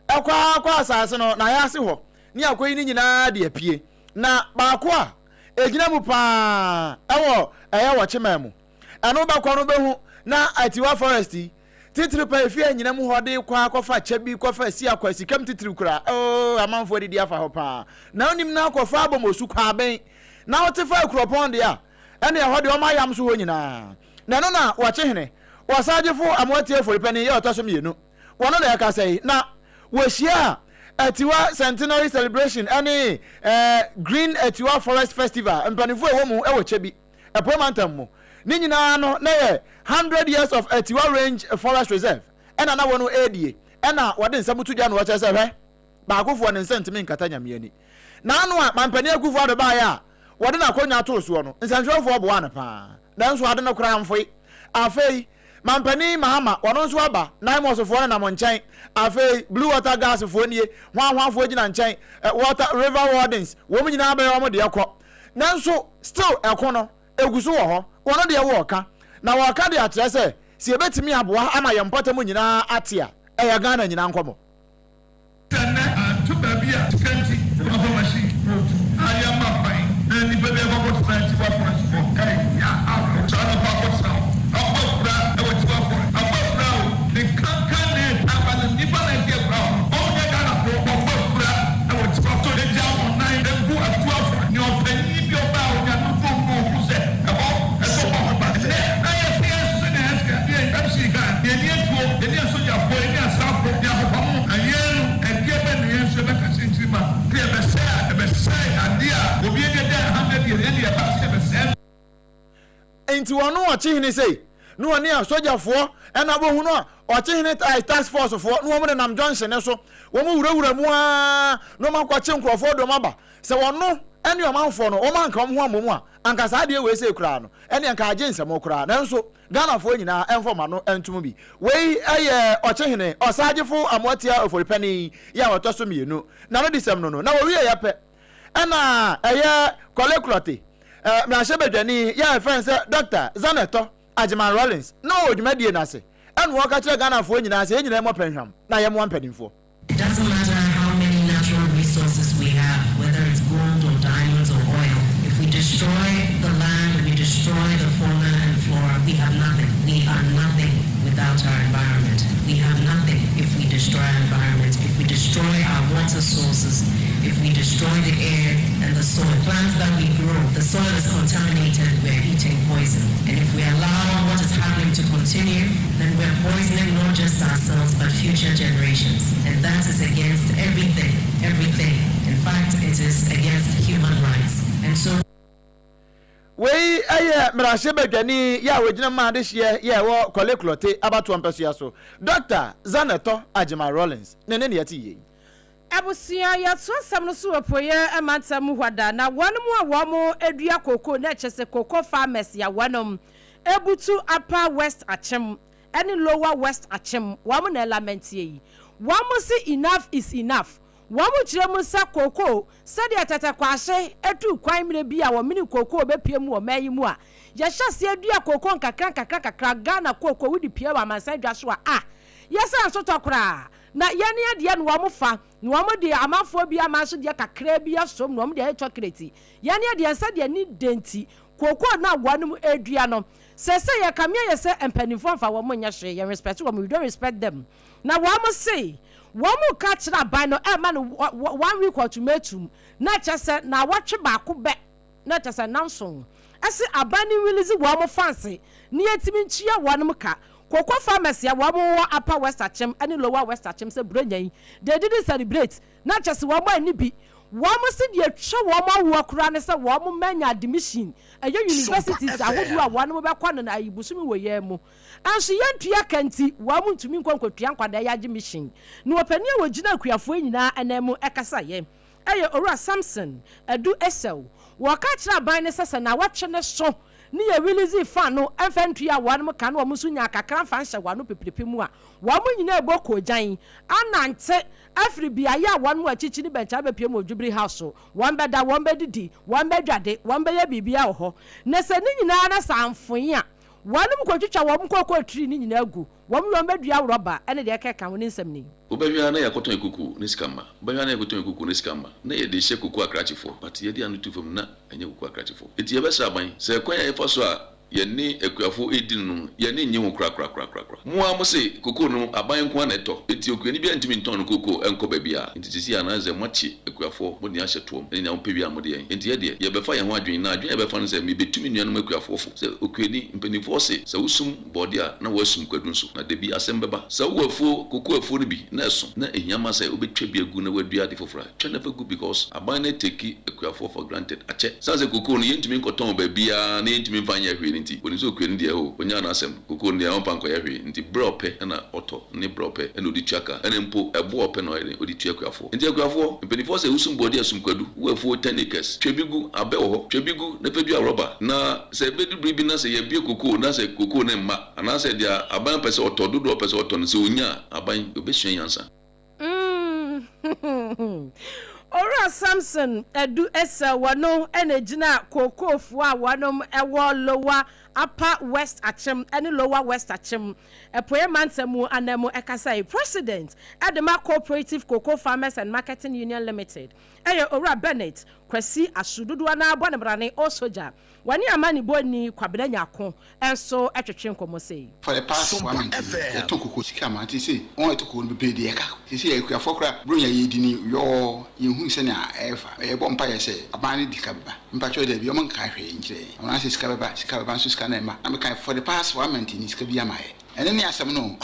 Ekwa asase no na ya ase ho. Ni akoyi ni nyina de apie. Na baako a egina mu pa ewo wo chemamu eno ba kwa no behu na atiwa forest titiri pa efie nyina mu hode kwa akofa chabi kofa si akwa sikam titiri kura amanfo didi afa ho pa na onim na akofa abomosu kwa ben na otefa akropon de a ene hode o ma yam so ho nyina na no na wo chehene wo sajefo amwati eforipani ye otoso mienu wono na yakasai na wo hia Atiwa Centenary Celebration any Green Atiwa Forest Festival mpanifo ewo mu ewo chebi epomantam mu ni nyina no na ye 100 years of Atiwa Range Forest Reserve ena na wono edie ena wode nsamutu dia no wa chese hwe ba akofo ne nsentimi nkata nyamiani na anu a mampani akufo ado ba ya wode na akonya to so no nsanhwefo obo ana pa dan so ade no kra amfoi afei mampani mahama wono nso aba nine months for na mo nchen afei blue water gas for nie hwanhwanfo gina nchen water river wardens wo mu nyina ba yo mo de ekọ nanso still ekọ no eguso wo ho wono de wo ka na wo ka de atre se si ebetimi aboa ama ye mpota mu nyina atia eya Ghana nyina nkomo tane to babia kanti information ayama fine ni bebe ko ko tsanti wa ko kai ya a tsana pa ko tsana enti wono o chihini sei no oni asojafo ena bohu no ɔkyehene task force for no wɔn nam Johnson so wɔn wurawura mu a no man kwache nkrɔfo do maba sɛ wɔn ɛne ɔmanfo no wɔn anka wɔn ho amomu a anka saa deɛ wei sɛ kura no ɛne anka agye nsɛm kura nanso Ghanafoɔ nyinaa ɛmfɔma no ɛntum bi wei ɛyɛ ɔkyehene ɔsagyefo amoatia oforipani yɛ a wɔtɔ so mmienu na no disɛm no na wɔwie yɛ pɛ ɛna ɛyɛ kɔleklote mmeahyɛ badwani yɛ ɛfɛn sɛ Dr. Zaneto Agyeman Rollins na ɔdwumadie n'ase ɛna wɔka kyerɛ Ghanafoɔ nyinaa sɛ nyinaa mo pɛnhwam na yɛ mo mpanimfoɔ. It doesn't matter how many natural resources we have, whether it's gold or diamonds or oil. If we destroy the land, we destroy the fauna and flora, we have nothing. We are nothing without our environment. We have nothing if we destroy our environment. If we destroy our water sources, if we destroy the air and the soil, plants that we grow, the soil is contaminated, we're eating poison. And if we allow what is happening to continue, then we're poisoning not just ourselves, but future generations. And that is against everything. In fact, it is against human rights. And so wei ɛyɛ mmerɛhyɛ badwani yɛ a wɔgyina maa de hyeɛ yɛ ɛwɔ kɔleklote abatoɔ mpɛsoa so Dr. Zaneto Agyeman Rollins ne yɛte yie abusia yɛto asɛm no so wɔpoyɛ ɛmantam hwada na wɔnom a wɔmo adua koko na ɛkyɛ sɛ koko farmers ya wɔnom ebutu upper west achem ɛne lower west achem wɔmo na lamentie yi wɔmo si enough is enough wɔmo kyerɛ mu sa koko sɛdeɛ tete kwahye etu kwan mire bi a wɔmini koko obepie mu wɔ mayi mu a yɛhyɛ se adua koko nkakra Ghana koko wudi pie wa mansan dwa so a yɛsɛ nsotɔkora na yɛne adeɛ no wɔmo fa no wɔmo de amafo bi amanso de kakra bi asom no wɔmo de chocolate yɛne adeɛ sɛ de ni denti koko na wɔnom adua no sɛ yɛ kamia yɛ sɛ empanifo mfa wɔmo nya hwe yɛ respect wɔmo we don't respect them na wɔmo say wɔmo ka kyerɛ aban no ɛma no 1 week ultimatum na kyɛ na wɔtwe baako bɛ na kyɛ nanso ɛse aban ni release wɔmo fancy ne yɛtimi nkyia wɔnom ka koko farmers ya wɔmo upper west achem and lower west achem say bronyan they didn't celebrate na kyɛ wɔmo ani bi wɔmo se de atwa wɔmo awokura ne sɛ wɔmo manya admission ɛyɛ universities ahodo a wɔnom bɛkɔ no na ayibusumi wɔ yɛ mu anso yɛntua kanti wɔmo ntumi nkɔnkotua nkwada yɛ admission na wɔpani a wɔgyina akuafoɔ nyinaa anam ɛkasa yɛ ɛyɛ Owura Samson Adu Esau wɔka kyerɛ aban ne sɛ na wɔtwe ne so ni ye release fan no enfantua wɔnom ka no wɔn so nya kakra fan hyɛ wɔn pepepe mu a wɔn nyina ebo kojan anante afri bia ya wɔn achichi ni bencha be pie mu odwibri house wɔn bɛda wɔn bɛdidi wɔn bɛdwade wɔn bɛyɛ bibia wɔ hɔ na sɛ ni nyina na sanfoyi a wɔnom kɔtwitwa wɔn kɔkɔ tri ni nyina agu wɔn bɛdua rɔba ɛne de ɛkeka wɔn nsɛm ni obɛhwɛ na yɛkɔtɔn ekuku ne sikama obɛhwɛ na yɛkɔtɔn ekuku ne sikama na yɛde hyɛ kuku akrachifo but yɛde anu tu fam na ɛnyɛ kuku akrachifo eti yɛbɛsɛ aban sɛ kwan yɛ fa so a yɛne akuafo edin no yɛne nye ho kra mo a mo se kuku no aban nko na ɛtɔ eti okuani bi antimi ntɔn no kuku ɛnkɔ baabi a enti sisi anaze moachi akuafo mo ne ahyɛ toom ɛne nya mpɛ bi a mo de yɛn enti yɛde yɛbɛfa yɛn ho adwen na adwen yɛbɛfa no sɛ mebetumi nuanom akuafo fo sɛ okuani mpanimfo se sɛ wosum bɔde a na wasum kwadu nso na de bi asɛm bɛba sɛ woafo kuku afo no bi na ɛso na ehiama sɛ obetwa bi agu na wadua de fofora twa na fa gu because aban na teki akuafo for granted akyɛ sɛ kuku no yɛntumi nkɔtɔn baabi a na yɛntumi mfa nyɛ hwee nti oni so kwenu dia ho onya na asem kuku no ya mpa nkɔ yɛ nti brope na ɔtɔ ne brope na odi twaka na mpo ɛbo ɔpɛ no yɛ odi twaka akuafo nti akuafo mpenifo sɛ usum body asum kwadu woafo 10 acres twebigu abɛ wɔ hɔ twebigu na pedua rɔba na sɛ bedu bribi na sɛ yɛ bie kuku na sɛ kuku ne mma ana sɛ dia aban pɛ sɛ ɔtɔ dodo pɛ sɛ ɔtɔ no sɛ onya aban obesua yansa Owura Samson Adu Esau wano ene gina kokofo a wanom ewo lower upper west achem and lower west achem epoye mantemu anemu ekasai president Adema Cooperative Cocoa Farmers and Marketing Union Limited Owura Bennett kwasi asududu na abɔ ne brane osoja wani amani boni kwabena nyako enso etwetwe nkomo sei for the past 1 month e to kokoko sika ma ti say on to kokoko be de eka ti say e kuafo kra bronya yedini yo yehu se na efa e bo mpa ye se abane dikaba mpa cho de bi o man ka hwe nkire ona se sika baba so sika na ma am kan for the past 1 month ni sika bi amaye ene ne asem no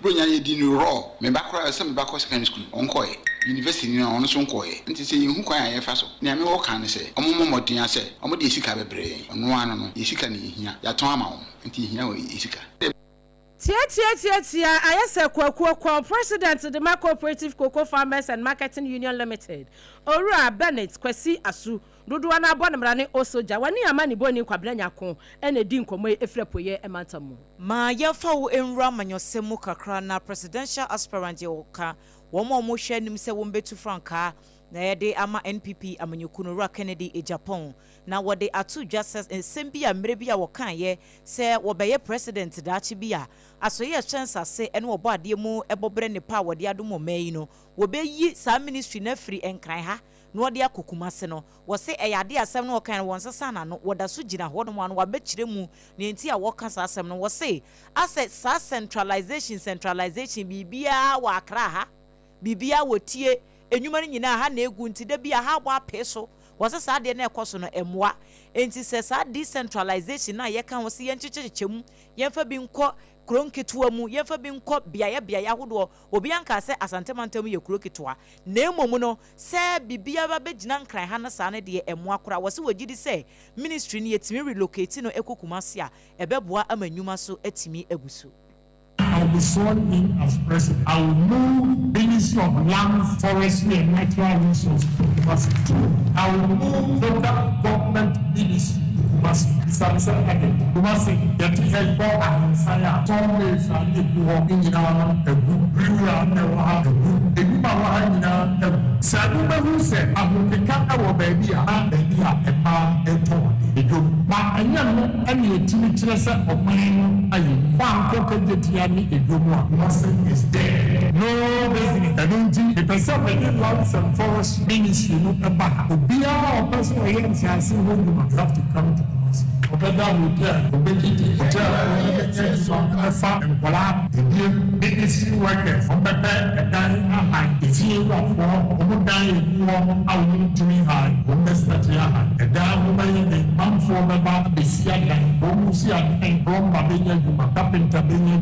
bronya yedini raw me ba kra se me ba ko secondary school onkoye university ni on so nkoye nti se yehu kwan aye fa so ne ame wo kan se omomodin ase omode sika bebre ono ano no sika ne hia ya ton ama wo nti hia wo sika Tia, I say Kwakwa President of the Cooperative Cocoa Farmers and Marketing Union Limited. Ora Bennett Kwesi Asu. Dodoana Bonamrane also Jawani Amani Boni Kwabranya Kon and a dinko moe efrepoye emantamu. Ma Yafo Enra Manyosemu Kakra na presidential aspirant Yoka, Womo Moshe Nimse Wombetu Franca. Na yede ama NPP amanyukunura Kennedy e Japan na wode atu justice ensembia mrebia wokan se wobeye president dachi bia asoye chance ase ene wobo ade mu ebobre ne pa wode adomo mai no wobeyi sa ministry na free enkran ha no wode akokuma se no wo se eyade asem no wokan won sesa na no woda so gina ho no wan wabekire mu ne enti a woka sa asem no wo se asset sa centralization bibia wa akra ha bibia wotie enyuma nyina ha na egu nti da bia ha bo apeso wose sa de na ekoso no emwa enti se sa decentralization na ye kan wose ye nchichichemu ye fa bi nko kronketua mu ye fa bi nko bia hodo obi anka se asantemantam ye kroketua na emomu no se bibia ba begina nkran ha na sa na de emwa kora wose wogidi se ministry ni yetimi relocate no ekokumase a ebeboa amanyuma so atimi agusu. I will be sworn in as president. I will move Ministry of Land, Forestry and Natural Resources to Kumasi. I will move local government ministry to Kumasi. Kumasi, get to help and fire. Always I need to walk in a group. We are never a group. The people are in a Sabuba who said, I will become our baby, a man, a toy. But I know any activity of mine. I want to get the nothing is there. No business. I don't think the person when you land from forest ministry look about. Be our person against us who you must have to come to us. Obeda hotel, obedi hotel, some farm and collab, the ministry workers, obeda and dying behind. If you are for dying, you are out to me high, that you are. And down woman, the man for the bar, the sea and Bomusia and Bomba, Benya, Carpenter, Benya,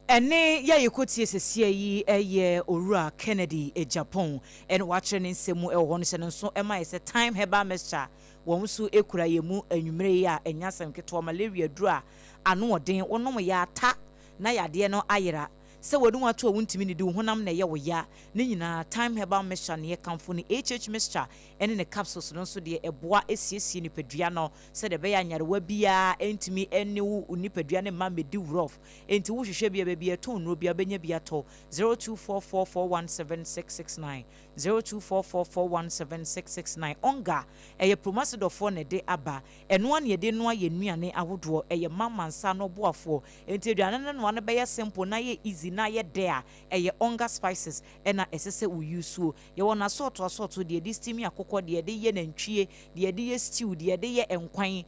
ene ya yekoti esesie yi eye Owura Kennedy e Japan en watche ne nsemu e wo no se nso e ma ese time heba mesha wo nso ekura yemu anwumre ya enyasem keto malaria duru a ano oden wonom ya ata na yade no ayera se wonu ato a wuntimi ne di honam na ye wo ya ne nyina time heba mesha ne kamfo ne mesha ene ne capsules no nso de eboa esiesie ni padua no se de be ya nyarewa bia entimi ene wu nipadua ne ma medi rough enti wo hwehwe bia bia to no bia benya bia to 0244417669 0244417669 onga eye promasidor for ne de aba eno an ye de no aye nuane ahodo eye mamansa no boafo enti aduane no an be ye simple na ye easy na ye there eye onga spices ena esese wo use ye wona sort de di steam akokọ de ye nantwie de ye stew de ye enkwan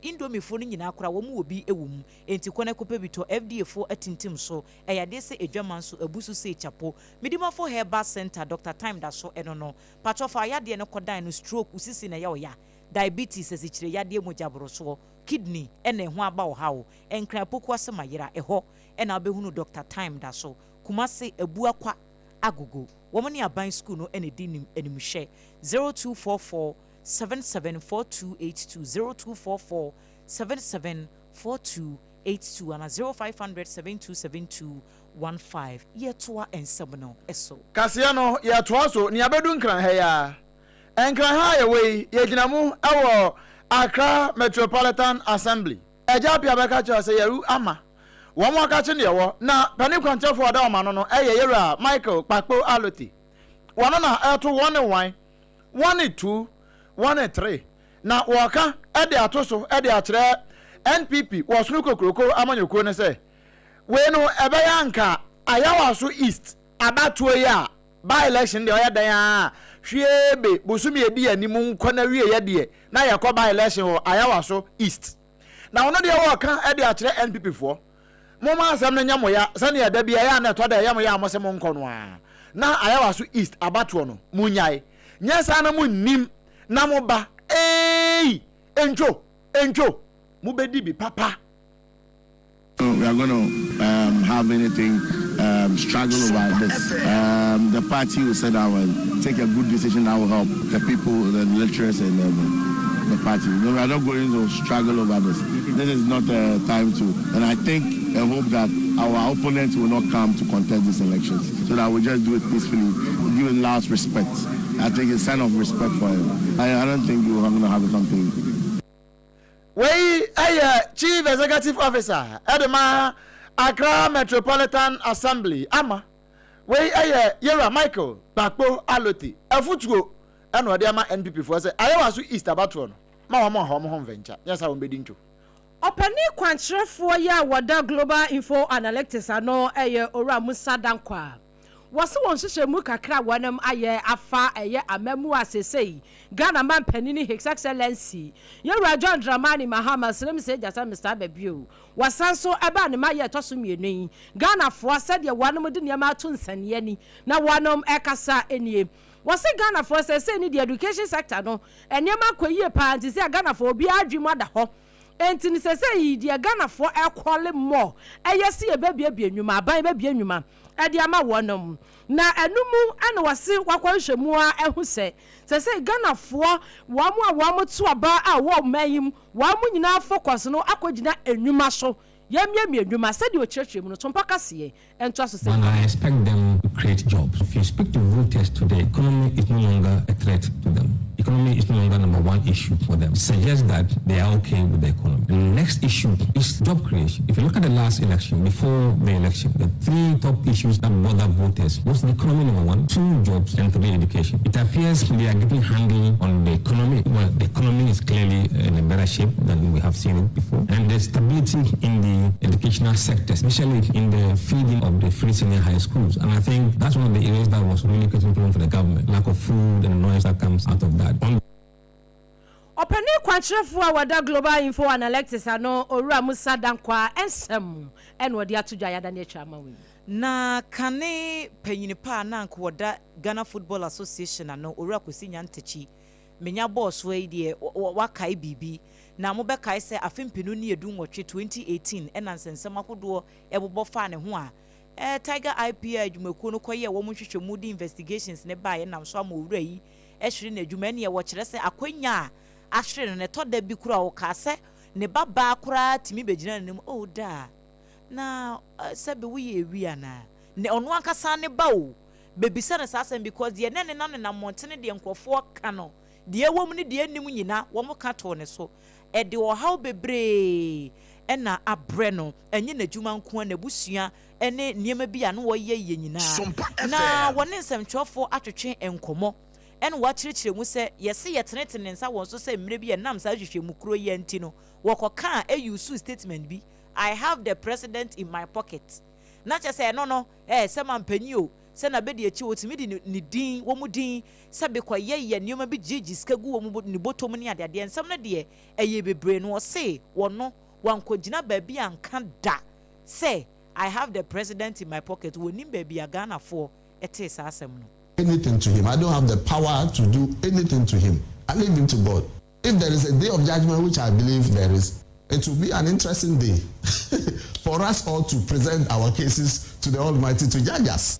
indomie fo no nyina akora wo mu obi ewum enti kone kope bito FDA fo atintim so eye de se edwaman so abusu se chapo midima fo herbal center Dr. Time da so eno no patrofa yade no kodan no stroke usisi na ya oya diabetes esichire yade mojaboro so kidney ene ho aba wo hawo enkran poku asema yira eho ena obehunu Dr. Time da so kumase abua kwa agogo womani aban school no ene dinim enimhye 0244 774282 0244 774282 and 0500 yetoa ensebno eso kasiano yetoa so ni abedu nkran ha ya enkran ha ya we yeginamu awo Accra Metropolitan Assembly eja bia beka cha se yeru ama wo mo aka chi ne wo na pani kwanchefo oda o ma no eye yera Michael Pakpo Aloti wono na eto 1 2 1 na woka ede atoso ede akire NPP wo sunu kokroko amanyoko ne se we no ebe ya nka ayawaso East abatuo ya by election de oya dan ya hwebe bosumi edi animu nkona wie ye de na yakọ by election wo ayawaso East na ono de woka ede akire NPP fo mo ma asem no nyamo ya sane ya da bia ya na to da yamo ya amose mo nkono a na ayawaso East abatuo no munyai nyesa na munnim na mo ba enjo mu bedi bi papa. We are going to have anything struggle about this. The party will say that will take a good decision that will help the people, the lecturers, and the party. We are not going to struggle over this. This is not a time to, and I think and hope that our opponents will not come to contest these elections, so that we just do it peacefully, give it last respect. I think it's a sign of respect for him. I don't think we're going to have something. We Chief Executive Officer, Edema, Accra Metropolitan Assembly, Ama. We Yera Michael, Bakpo Aloti, Afutuo, and Wadiama NPP for say, I was East Abatron. Mama home venture. Yes, I will be into. Opani kwantre for ya wada Global Info Analytics ano ora Musa Dankwa. Wase won hwehwe mu kakra wanam aye afa amamu asesei Ghana man panini His Excellency Yera John Dramani Mahama Slim say jasa Mr. Babio wasanso eba ne maye toso mienu Ghana fo said ye wanam de niam ato nsane ni na wanam ekasa enie wase Ghana fo say ni the education sector no eniam akoyie pa anti say Ghana fo obi adwuma da ho enti ni say the Ghana fo ekwole more eyesi e bebia enwuma aban bebia enwuma edi ama wonom na enumu ana wase wakwanhwemu a ehu se Ghana fo wamu to aba a wo mayim wamu nyina focus no akogina enwuma so yemyem enwuma said you church mu no tompa kase ento aso say I expect them to create jobs. If you speak to voters today, economy is no longer a threat to them. Economy is no longer number one issue for them. Suggest that they are okay with the economy. The next issue is job creation. If you look at the last election, before the election, the three top issues that bother voters was the economy number one, 2 jobs, and 3 education. It appears they are getting handle on the economy. Well, the economy is clearly in a better shape than we have seen it before. And the stability in the educational sector, especially in the feeding of the free senior high schools. And I think that's one of the areas that was really getting problem for the government. Lack of food and the noise that comes out of that. Opani kwantrefo a wada Global Info Analytics ano owura Musa Dankwa ensem enwodi atudwa ya da ne atwa mawe na kane panyini pa na nko wada Ghana Football Association ano owura Kwesinya Ntechi menya boss we die wakai bibi na mo be kai se afempinu ne edu nwotwe 2018 ena nsensem akodo ebobo fa ne ho a Tiger IPA adwumakuo no koye wo mo hwehwemu di investigations ne ba ye nam so am owura yi ehwere na adwuma ne ye wo kire se akwanya ahwere ne to da bi kura wo ka se ne baba kura timi begina ne o da na sebe we ewia na ne ono ankasa ne ba o bebisa na sasem because ye ne na montene de nkofo ka no de ewom ne de anim nyina wo mo ka to ne so e de wo haw bebre ena abre no enye na adwuma nko na busua ene niema bi a no wo ye nyina na wone nsɛmtwɔfo atwetwe enkomo ene wa kyerɛkyerɛ mu sɛ yɛse yɛtenetene nsa won so sɛ mmere bi enam sa hwehwɛ mu kuro ye nti no wɔkɔka use statement bi I have the president in my pocket na kyɛ sɛ no sɛ mampanyi o sɛ na bedi achi wotimi di ne din wo mu din sɛ be kɔyɛ ye niema bi gigi skagu wo mu ne botom ne ade nsɛm no de ɛyɛ bebre no wɔse wɔno wankogina baabi anka da say I have the president in my pocket wonim baabi Ghana for ete sa asem no anything to him. I don't have the power to do anything to him. I leave him to God. If there is a day of judgment, which I believe there is, it will be an interesting day for us all to present our cases to the Almighty to judge us.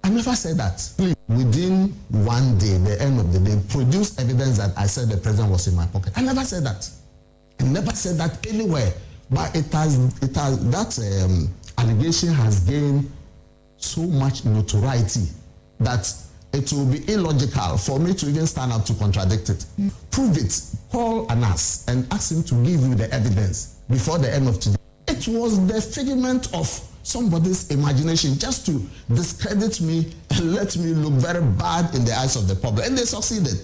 I never said that. Please, within one day, the end of the day, produce evidence that I said the president was in my pocket. I never said that. I never said that anywhere. But it has that allegation has gained so much notoriety that it will be illogical for me to even stand up to contradict it. Prove it. Call Anas and ask him to give you the evidence before the end of today. It was the figment of somebody's imagination just to discredit me and let me look very bad in the eyes of the public. And they succeeded.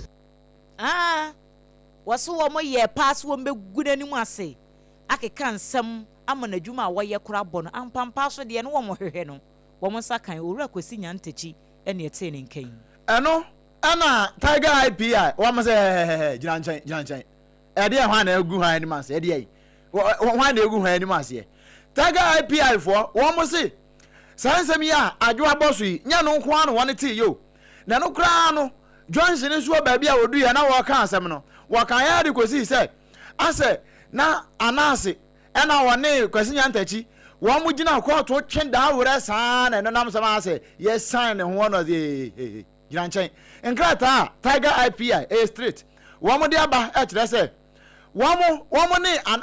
Waso wo ye pass wo mbegu nani mu ase akeka nsem amana dwuma woye kora bono ampampa so de no wo mo hwehwe no wo mo sakan owura Kwesinya Ntechi ene ete ne nkan eno ana Tiger IPI wo mo se gina nchen e de hwan na egu hwan ni mase e de hwan na egu hwan ni mase Tiger IPI fo wo mo se sansem ya adwo aboso yi nya no nko ano won te yo na no kra no Johnson nso baabi a odu ya na wo ka asem no wo kan ya de kosi se ase na anase ena wone Kwesinya Ntechi wo mu gina koto twen da wore san na nam sama ase yes sign ne ho no de gina nchen enkrata Tiger IPI straight wo mu de aba e kire se womo ne an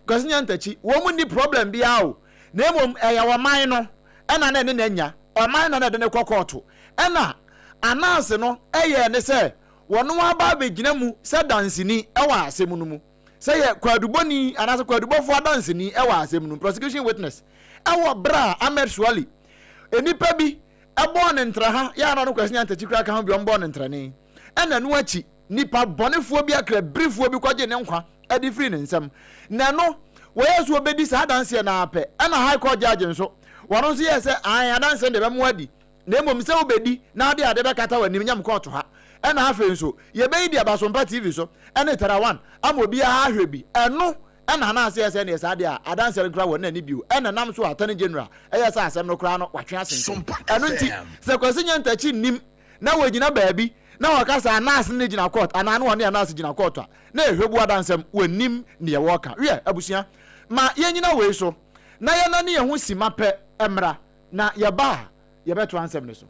kwasinya ntachi womo ni problem bia o na emom waman no na ne nya waman na de ne kokoto na ananse no ne se wono aba begina mu se dansini ewa asem no mu se ye kwaduboni anase kwadubofo dansini ewa asem no prosecution witness ewa bra Ahmed Swali enipa bi ebo ne ntra ha ya na no kwasinya ntachi kra ka ho bi ombo ne ntra ne na no achi nipa bonefuo bi akra brifuo bi kwaje ne nkwa edi free ne nsam na no wo yesu obedi sa danse na ape na high court judge nso wono so yese an danse de be mo adi na emom se obedi na ade be kata wani nyam court ha na afa nso ye be di Sompa TV so na tara one amobi a ahwe bi eno na na ase yese ne yesa ade a adanse kra wona ni biu na nam so attorney general yesa asem no kra no watwe asen eno nti se kwasinya ntachi nim na wogina baabi na wakasa anas ne gina court ananu woni anas gina court na ehwebu adansem wanim ne yewoka we abusia ma yenyina we so na ye na ne yehu sima pe emra na yeba yebeto ansem ne so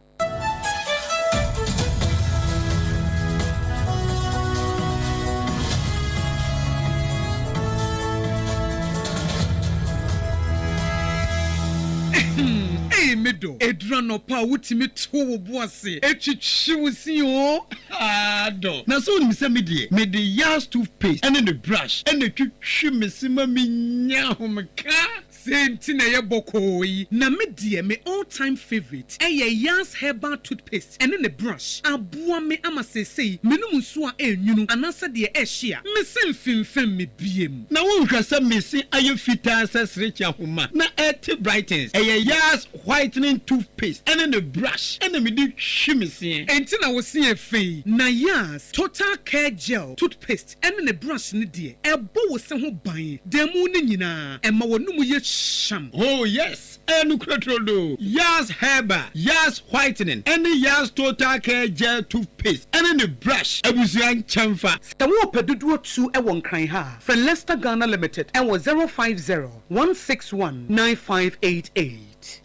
medo edrano pa wutimi to wo boase etwitwiwusi o ado na so ni se me de yas toothpaste and the brush and the twitwi mesima minya homka senti na ye bokoyi na me de me all time favorite yas herbal toothpaste and the brush aboa me amasesei menum nso a enwunu anasa de ehia me semfimfem me biem na wo hwasa mesi aye fita sesrecha homa na et brightens yas whitening toothpaste and the brush and me do shimisi enti na wo se afei na yas total care gel toothpaste and the brush ne de ebo wo se ho ban demu ne nyina ema wonum ye sham oh yes enu krotrodo yas herbal yas whitening and yas total care gel toothpaste and the brush abusuan chamfa se wo pedudu tu e won kran ha for Leicester Ghana Limited and was 050 161 9588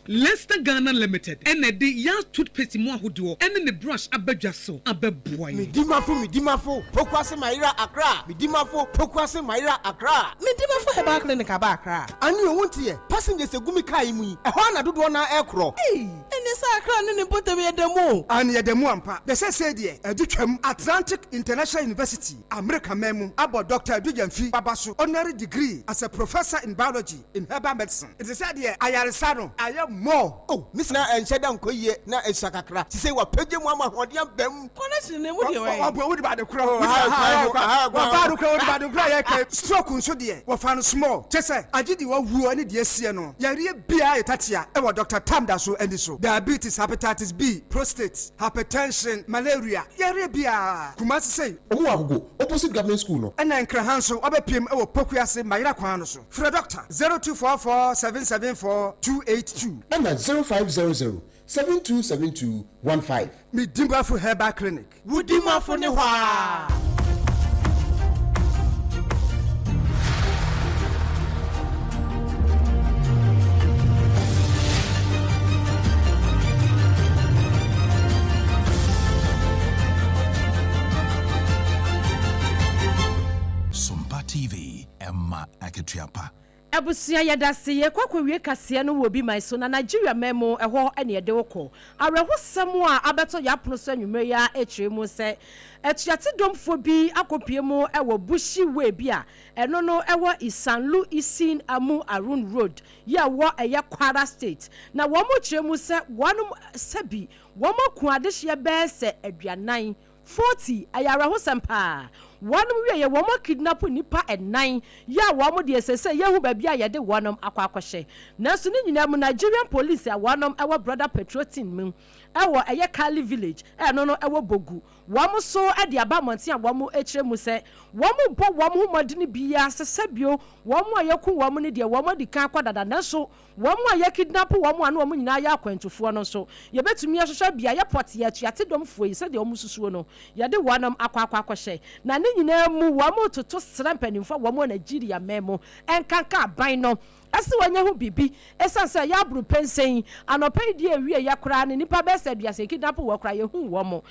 Leicester Ghana Limited and the yas toothpaste mo ahodo and the brush abadwaso abeboy midimafo pokwase maira akra midimafo pokwase maira akra midimafo heba clinic aba akra ani owuntie passengers egumi kai mu ehwa na dodo na ekro ene sa akra ne bote be demo ani yedemo ampa be se de edutwam Atlantic International University America memu abo Dr. Adujamfi babaso honorary degree as a professor in biology in herbal medicine it is said here ayaresa no ayam more oh miss na encheda nkoye na esakakra ti say wa pege mu amahode ambam connection ne mu de we obo we ba de kra ho wa ba do kra we ba do kra ye kai stroke nso de wa fa no small chese agidi wa wuo ne de asie no yare bia etatia e wa Dr. Tamda so eni so diabetes hepatitis B prostate hypertension malaria yare bia kuma say owo agogo opposite government school no na nkra hanso obepiem e wo pokuase mayira kwan no so fra doctor 0244 774 282 and at 0500 727215. Midimafo Herbal Clinic. Wudimafo ne hwa. Sompa TV Emma Aketiapa. Abusia yadase ye kwakwawie kase no wo bi mai so na Nigeria memo eho ene yede woko awrehosem a abeto yapono so anwumre ya ekyiremu se etuate domfo bi akopie mu ewo bushi we bi a eno no ewo Isanlu Isin Amu Arun Road ya wo eye Kwara State na wo mo kyiremu se wonum sabi wo mo ku adehye be se aduanan 40 ayarehosem pa wanum we ye wo mo kidnap nipa enan ya wo mo de sese ye hu ba bia ye de wonum akwakɔhye na so ni nyina mu Nigerian police a wonum ewo brother petrol team mu ewo eye Kali village no ewo Bogu wo mo so de aba monte a wo mo ekire mu se wo mo bo wo mo humodini bia sese bio wo mo ayeku wo mo ne de wo mo di kan akɔdada na so wo mo aye kidnap wo mo anu wo mo nyina ya akwantufo no so ye betumi ahwehwe bia ye pot ye tuate domfo yi se de wo mo susuo no ye de wonum akwakɔhye na ne nyinaa mu wa mo toto sra mpanimfo wa mo Nigeria memo enkanka aban no ase wanya ho bibi esanse ya aburu pensen anopai die wie ya kora ne nipa be se duase kidnap wo kora ye hu wo mo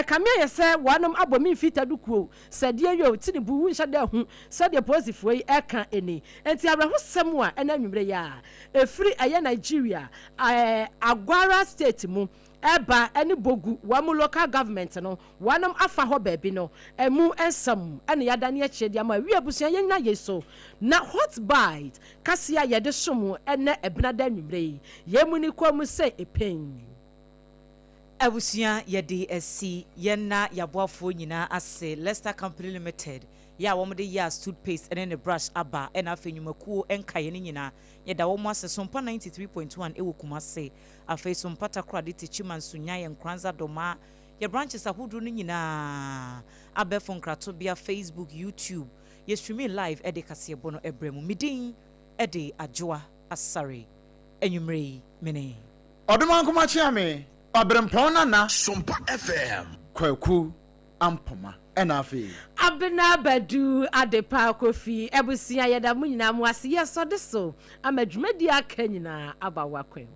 kamia ye se wanom abomi fita dukuo sadie yo tinibu wu nhada hu sadie posifo yi eka eni enti abraho sem a ena nwumre ya efiri aye Nigeria Agwara state mu eba eni bogu wamu local government no wanam afa ho baabi no emu ensam ene yada ne achie dia ma wi abusuan yenya yeso na hot bite kasia yede somu ene ebena da nwumre yemu ni kwamu se epen abusuan yede esi yenna yaboafo nyina ase Leicester Company Limited ya womde ya toothpaste ene ne brush aba ena afenyumakuo enkaye ne nyina yeda womo ase Sompa 93.1 ewo Kumase afei Sompa takra de techiman sunya ye nkranza doma ye branches ahodu ne nyina abefo nkrato bia Facebook YouTube ye streaming live ede kase bono ebremu midin ede Adwoa Asare enwumre mene odoman kuma chiame Obrempong na Sompa FM kwaku ampoma enafi Abena Badu adepa kofi ebusia yeda mu nyina mu ase ye so de so amadwumadi aka nyina abawa kwem